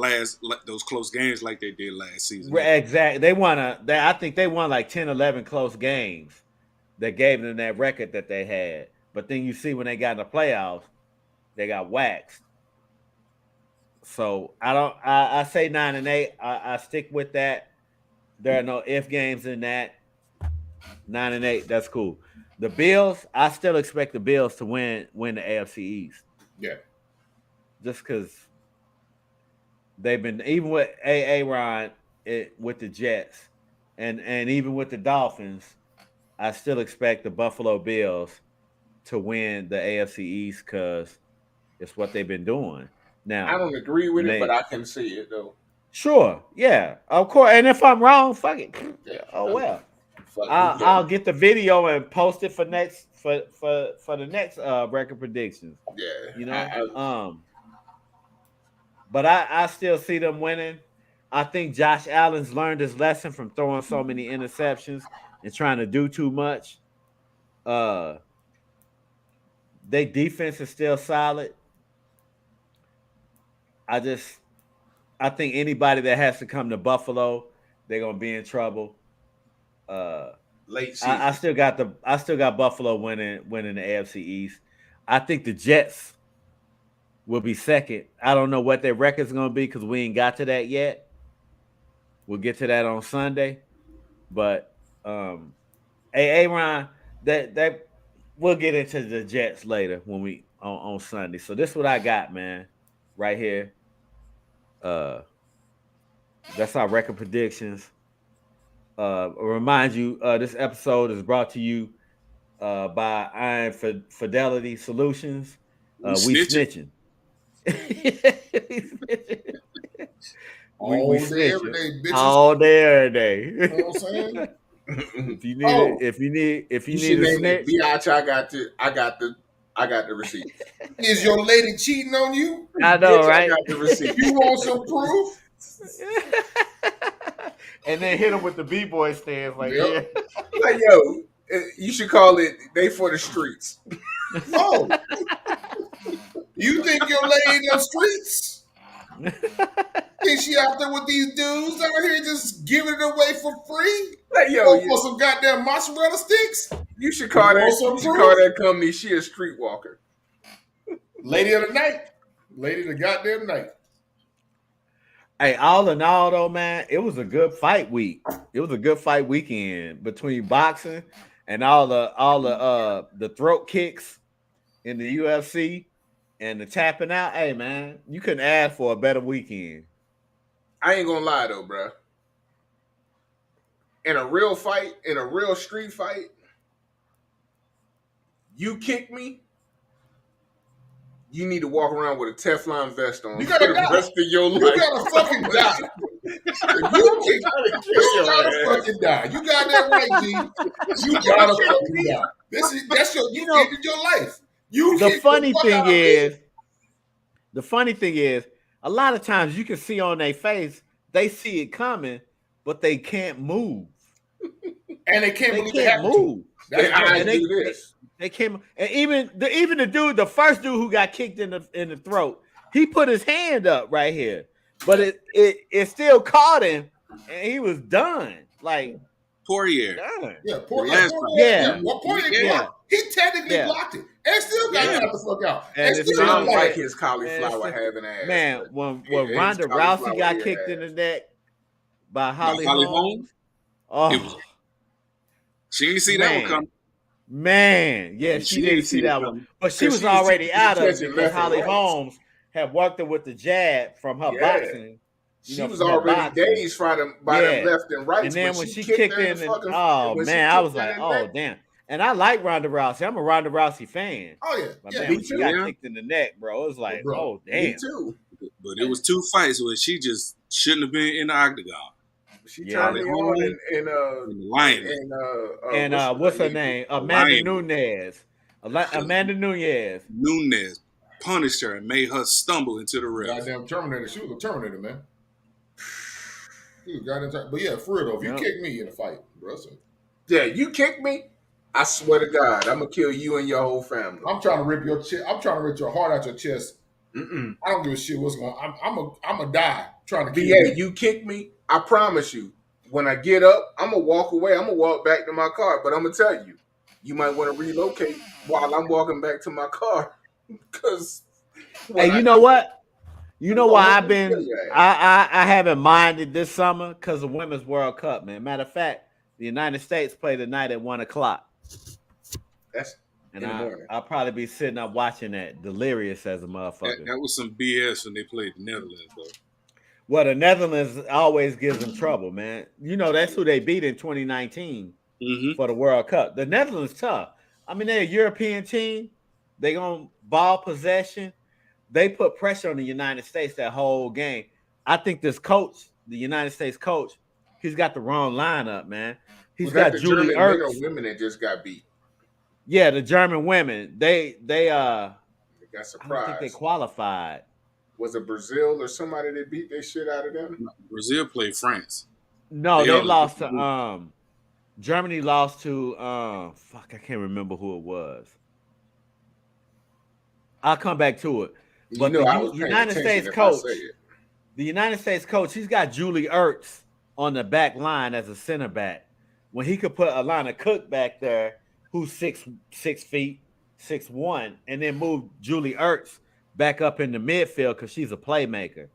those close games like they did last season. Exactly. I think they won like 10-11 close games that gave them that record that they had. But then you see when they got in the playoffs, they got waxed. So I say 9-8. I stick with that. There are no if games in that. 9-8, that's cool. The Bills, I still expect the Bills to win the AFC East. Yeah. Just because they've been, even with Aaron with the Jets and even with the Dolphins, I still expect the Buffalo Bills to win the AFC East because it's what they've been doing. Now I don't agree with it, but I can see it though. Sure, yeah, of course. And if I'm wrong, fuck it. Yeah, oh well. I'll get the video and post it for the next record predictions. Yeah, you know. But I still see them winning. I think Josh Allen's learned his lesson from throwing so many interceptions and trying to do too much. Their defense is still solid. I think anybody that has to come to Buffalo, they're gonna be in trouble. Late season. I still got Buffalo winning the AFC East. I think the Jets will be second. I don't know what their record's gonna be because we ain't got to that yet. We'll get to that on Sunday. But Aaron, that we'll get into the Jets later when we on Sunday. So this is what I got, man, right here. That's our record predictions. Remind you, this episode is brought to you by Iron Fidelity Solutions. We snitching. All day, every day, bitches. All day, every day. You know what I'm saying? if you need a snitch, Biatch, I got the receipt. Is your lady cheating on you? I know, Bitch, right? I got the receipt. You want some proof? And then hit him with the B-boy stance, like, yeah. Like, yo, you should call it "They for the Streets." No. You think your lady in the streets? Think she out there with these dudes out here just giving it away for free? Like, yo, for some goddamn mozzarella sticks? You should call that company. She a streetwalker. Lady of the night. Lady of the goddamn night. Hey, all in all, though, man, it was a good fight week. It was a good fight weekend between boxing and all the throat kicks in the UFC and the tapping out. Hey, man, you couldn't ask for a better weekend. I ain't gonna lie though, bro. In a real fight, in a real street fight, you kick me, you need to walk around with a Teflon vest on for the rest of your life. You gotta fucking die. You gotta fucking die. You got that right, G. You gotta fucking die. That's your ended your life. The funny thing is, a lot of times you can see on their face, they see it coming, but they can't move. And they can't believe they move. They can't, and even the dude, the first dude who got kicked in the throat, he put his hand up right here, but it still caught him, and he was done. Like Poirier. Done. Yeah, Poirier. He technically blocked it, and still got the fuck out. And it sounds like his cauliflower having ass. Man, when Ronda Rousey got kicked in the neck by Holly Holmes. She didn't see that one coming. Man, yeah, And she didn't see that one. coming. But she was she already out of it catching because left and Holly right. Holmes had worked her with the jab from her boxing. She was from her already boxing. dazed by them left and right. And then when she kicked kicked in, I was like, oh, damn. And I like Ronda Rousey. I'm a Ronda Rousey fan. Oh yeah, But yeah. man, when she got kicked in the neck, bro, it was like, oh, damn. Me too. But it was 2 fights where she just shouldn't have been in the octagon. She turned me on and what's her name? Amanda Nunes. Amanda Nunes punished her and made her stumble into the ring. Goddamn Terminator. She was a Terminator, man. She was goddamn Terminator. But yeah, for real though, if you kick me in a fight, bro. Yeah, you kick me, I swear to God, I'm gonna kill you and your whole family. I'm trying to rip your chest. I'm trying to rip your heart out your chest. Mm-mm. I don't give a shit what's going on. I'm a die trying to kill you. You kick me, I promise you. When I get up, I'm gonna walk away. I'm gonna walk back to my car. But I'm gonna tell you, you might want to relocate while I'm walking back to my car. Because hey, you know what? You know why I've been I haven't minded this summer because of Women's World Cup, man. Matter of fact, the United States play tonight at 1:00. I'll probably be sitting up watching that, delirious as a motherfucker. That was some BS when they played the Netherlands, though. Well, the Netherlands always gives them trouble, man. You know, that's who they beat in 2019 for the World Cup. The Netherlands tough. I mean, they're a European team. They gonna ball possession. They put pressure on the United States that whole game. I think this coach, the United States coach, he's got the wrong lineup, man. He's got Julie Ertz. Women that just got beat. Yeah, the German women. They got surprised. I don't think they qualified. Was it Brazil or somebody that beat their shit out of them? Brazil played France. No, they lost to Germany lost to I can't remember who it was. I'll come back to it. But the United States coach, he's got Julie Ertz on the back line as a center back. When he could put Alana Cook back there, who's 6 feet, 6'1", and then move Julie Ertz back up in the midfield because she's a playmaker.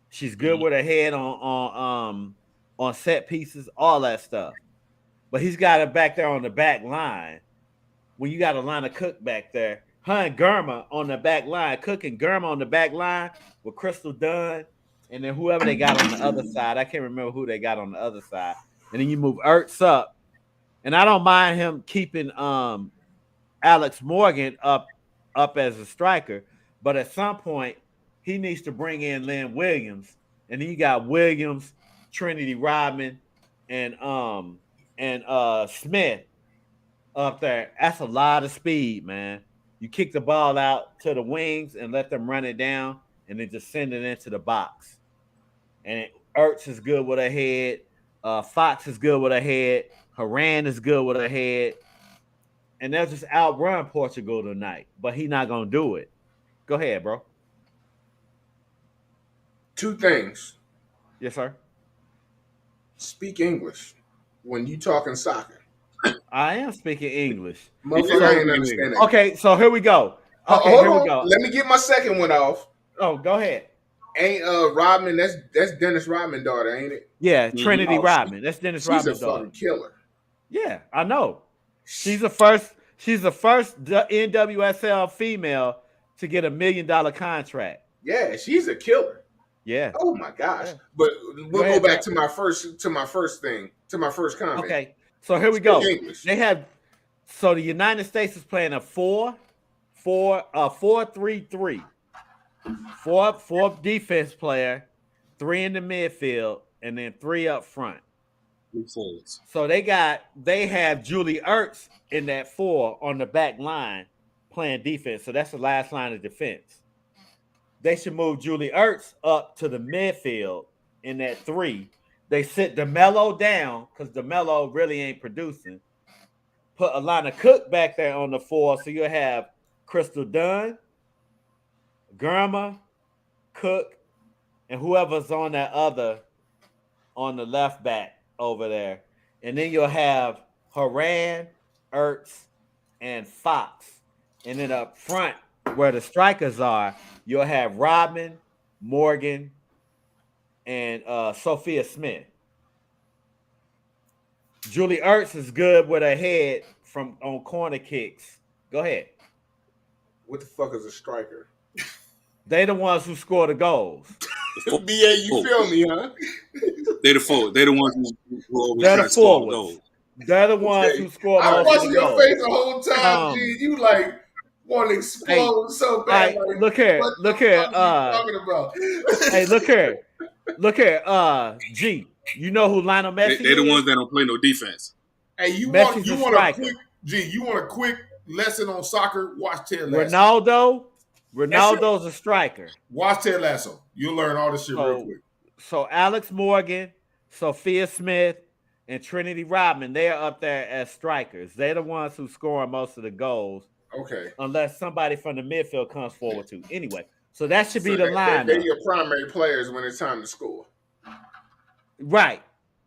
She's good with her head on set pieces, all that stuff. But he's got her back there on the back line. When you got Alana Cook back there, her and Germa on the back line, Cook and Germa on the back line with Crystal Dunn, and then whoever they got on the other side. I can't remember who they got on the other side. And then you move Ertz up. And I don't mind him keeping Alex Morgan up as a striker, but at some point he needs to bring in Lynn Williams, and then you got Williams, Trinity Rodman, and Smith up there. That's a lot of speed, man. You kick the ball out to the wings and let them run it down, and then just send it into the box. And Ertz is good with her head. Fox is good with her head. Haran is good with her head. And they'll just outrun Portugal tonight. But he's not going to do it. Go ahead, bro. 2 things. Yes, sir. Speak English when you talking soccer. I am speaking English. Motherfucker, I ain't understanding. Okay, so here we go. Okay, hold on. We go. Let me get my second one off. Oh, go ahead. Ain't Rodman, that's Dennis Rodman's daughter, ain't it? Yeah, Trinity Rodman. That's Dennis Rodman's daughter. She's a fucking killer. Yeah, I know. She's the first NWSL female to get $1 million contract. Yeah, she's a killer. Yeah. Oh my gosh. Yeah. But we'll go back to my first comment. Okay. So here we go. The United States is playing a 4-3-3. Four defense player, 3 in the midfield, and then 3 up front. So they have Julie Ertz in that 4 on the back line playing defense. So that's the last line of defense. They should move Julie Ertz up to the midfield in that 3. They sit DeMelo down because DeMelo really ain't producing. Put Alana Cook back there on the 4, so you'll have Crystal Dunn, Germa, Cook, and whoever's on that other on the left back over there. And then you'll have Haran, Ertz, and Fox. And then up front, where the strikers are, you'll have Rodman, Morgan, and Sophia Smith. Julie Ertz is good with her head from on corner kicks. Go ahead. What the fuck is a striker? They the ones who score the goals. BA, you feel me, huh? They the forward. They the ones who always They're try the to score forwards. goals. They're the ones who score I'm most of watching the your goals. face the whole time, G. You like want to explode so bad. Hey, like, look here. what Look the here. fuck are you talking about? Hey, look here. Look here. G. You know who Lionel Messi They the is? ones that don't play no defense. Hey, you Messi's want a striker. you want a quick lesson on soccer? Watch Ted Lasso. Ronaldo's a striker. Watch Ted Lasso. You'll learn all this shit real quick. So Alex Morgan, Sophia Smith, and Trinity Rodman, they are up there as strikers. They're the ones who score most of the goals. Okay. Unless somebody from the midfield comes forward too. Anyway, so that should be the lineup. They're your primary players when it's time to score. Right.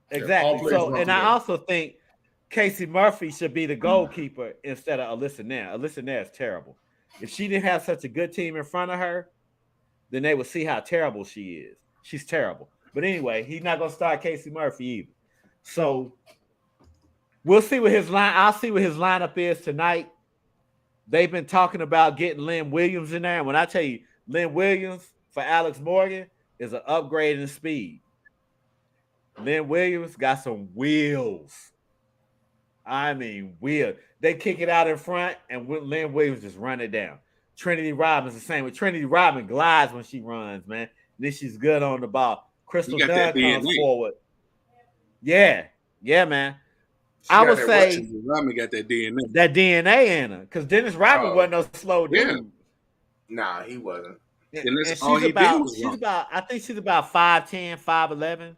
Exactly. Yeah, so, and I also think Casey Murphy should be the goalkeeper instead of Alyssa Nair. Alyssa Nair is terrible. If she didn't have such a good team in front of her, then they would see how terrible she is. She's terrible. But anyway, he's not going to start Casey Murphy either. So we'll see what his line. I'll see what his lineup is tonight. They've been talking about getting Lynn Williams in there. And when I tell you Lynn Williams for Alex Morgan is an upgrade in speed. Lynn Williams got some wheels. I mean, wheels. They kick it out in front, and Lynn Williams just run it down. Trinity Rodman's the same way. Trinity Rodman glides when she runs, man. Then she's good on the ball. Crystal Dunn comes forward. Yeah, man. I would say Rodman got that DNA. That DNA in her, because Dennis Rodman wasn't no slow dude. Yeah. Nah, he wasn't. And she's about. I think she's about 5'10", 5'11".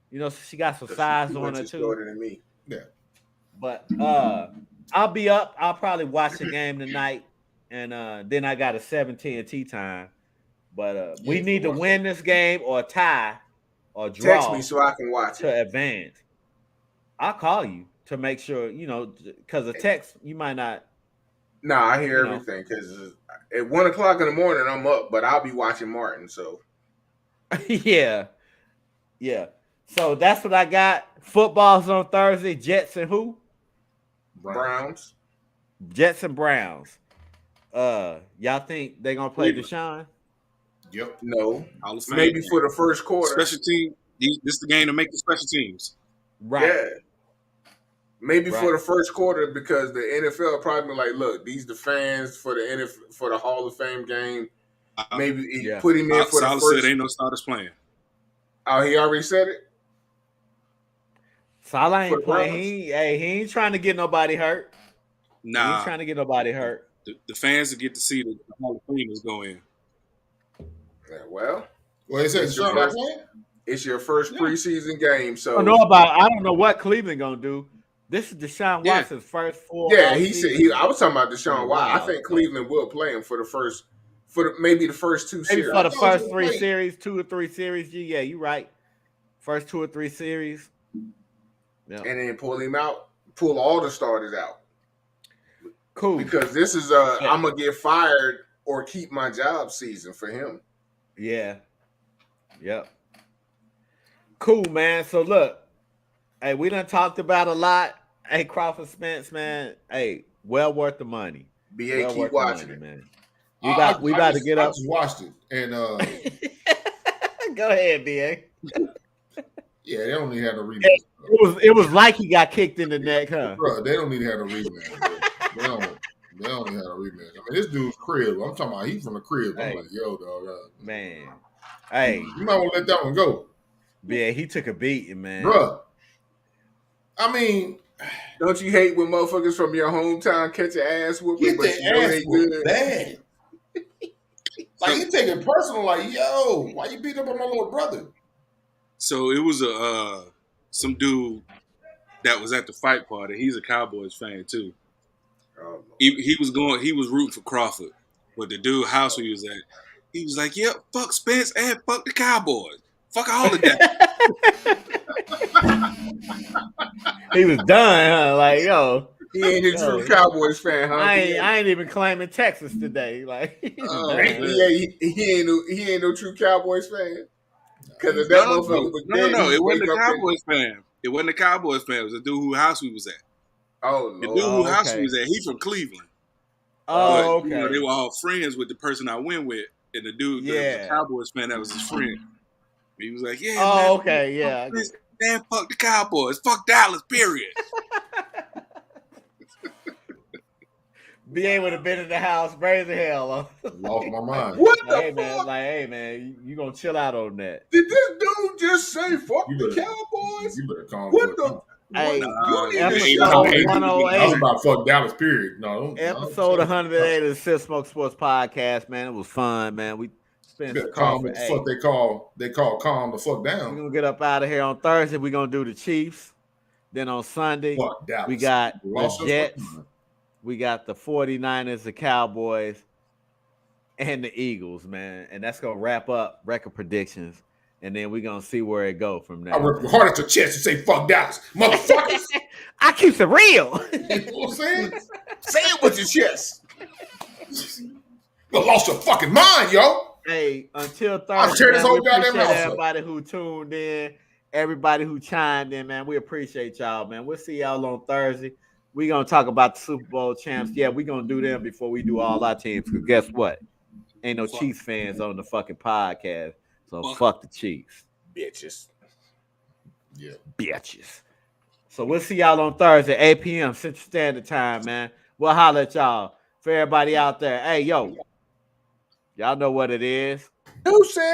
You know, so she got some size on her too. Shorter than me. Yeah. But I'll be up. I'll probably watch the game tonight, and then I got a 7:10 tea time. But we need to win this game or tie or draw. Text me so I can watch to advance. I'll call you to make sure, because a text you might not. Nah, I hear everything because at 1:00 in the morning I'm up, but I'll be watching Martin. So yeah. So that's what I got. Football's on Thursday. Jets and who? Browns. Jets and Browns. Y'all think they're gonna play Deshaun? Yep. No. Maybe for the first quarter. Special team. This is the game to make the special teams. Right. Yeah. Maybe for the first quarter because the NFL probably like, look, these the fans for the NFL, for the Hall of Fame game. Maybe put him in for the first. Said ain't no starters playing. Oh, he already said it. Salah ain't playing. He ain't trying to get nobody hurt. Nah, he ain't trying to get nobody hurt. The fans will get to see the Hall of Famers go in. Yeah, well, he said Deshaun not playing. It's your first preseason game, so I don't know what Cleveland gonna do. This is Deshaun Watson's first full. Yeah, he said I was talking about Deshaun Watson. I think Cleveland will play him for maybe the first two series. For the first 3 series, 2 or 3 series. Yeah, you're right. First 2 or 3 series. Yeah. And then pull all the starters out. Cool. Because this is I'm gonna get fired or keep my job season for him. Yeah. Yep. Cool, man. So look, hey, we done talked about a lot. Hey, Crawford Spence, man. Hey, well worth the money. BA, keep watching it, man. We about to get up. I just watched it, and go ahead, BA. Yeah, they don't need to have no rematch. It was like he got kicked in the neck, huh? Bro, they don't need to have no rematch. They don't need to have no rematch. I mean, this dude's crib. I'm talking about he's from the crib. I'm like, yo, dog. Man. Hey. You might want to let that one go. Yeah, he took a beating, man. Bro. I mean, don't you hate when motherfuckers from your hometown catch your ass whooping, but you know they good? Bad. Like, you take it personal, like, yo, why you beat up on my little brother? So it was some dude that was at the fight party. He's a Cowboys fan too. Oh, he was rooting for Crawford, but the dude house he was at, he was like, "Yeah, fuck Spence and fuck the Cowboys, fuck all of that." He was done, huh? Like, yo, he ain't a true Cowboys fan, huh? I ain't even claiming Texas today. Like, he ain't no true Cowboys fan. Because if that motherfucker was dead, it wasn't a Cowboys fan. It wasn't a Cowboys fan. It was a dude whose house we was at. Oh, The Lord. dude who house was at, he from Cleveland. Oh, but, okay. They were all friends with the person I went with, and the dude, the Cowboys fan, that was his friend. He was like, "Yeah, man. Okay, yeah. Man, fuck the Cowboys. Fuck Dallas. Period." BA would have been in the house, crazy hell. Lost my mind. What Like, the fuck? hey man, you gonna chill out on that? Did this dude just say fuck the Cowboys? You better calm what the? down. Hey, you need episode to shut up. 108. I was about fuck Dallas. Period. No. Episode 108 of the Sip Smoke Sports Podcast, man. It was fun, man. We spent some Crawford. What the fuck they call calm the fuck down. We're gonna get up out of here on Thursday. We're gonna do the Chiefs. Then on Sunday, we got the Jets. We got the 49ers, the Cowboys, and the Eagles, man. And that's gonna wrap up record predictions. And then we're gonna see where it go from there. I rip your heart at your chest and say fuck Dallas, motherfuckers. I keep it real. You know what I'm saying? Say it with your chest. You lost your fucking mind, yo. Hey, until Thursday, I'll tear this whole goddamn house up. Everybody who tuned in, everybody who chimed in, man. We appreciate y'all, man. We'll see y'all on Thursday. We're gonna talk about the Super Bowl champs. Yeah, we're gonna do them before we do all our teams. Because guess what? Ain't no Chiefs fans on the fucking podcast. So fuck the Chiefs. Bitches. Yeah. Bitches. So we'll see y'all on Thursday, 8 p.m. Central Standard Time, man. We'll holler at y'all. For everybody out there, hey, yo. Y'all know what it is. Who said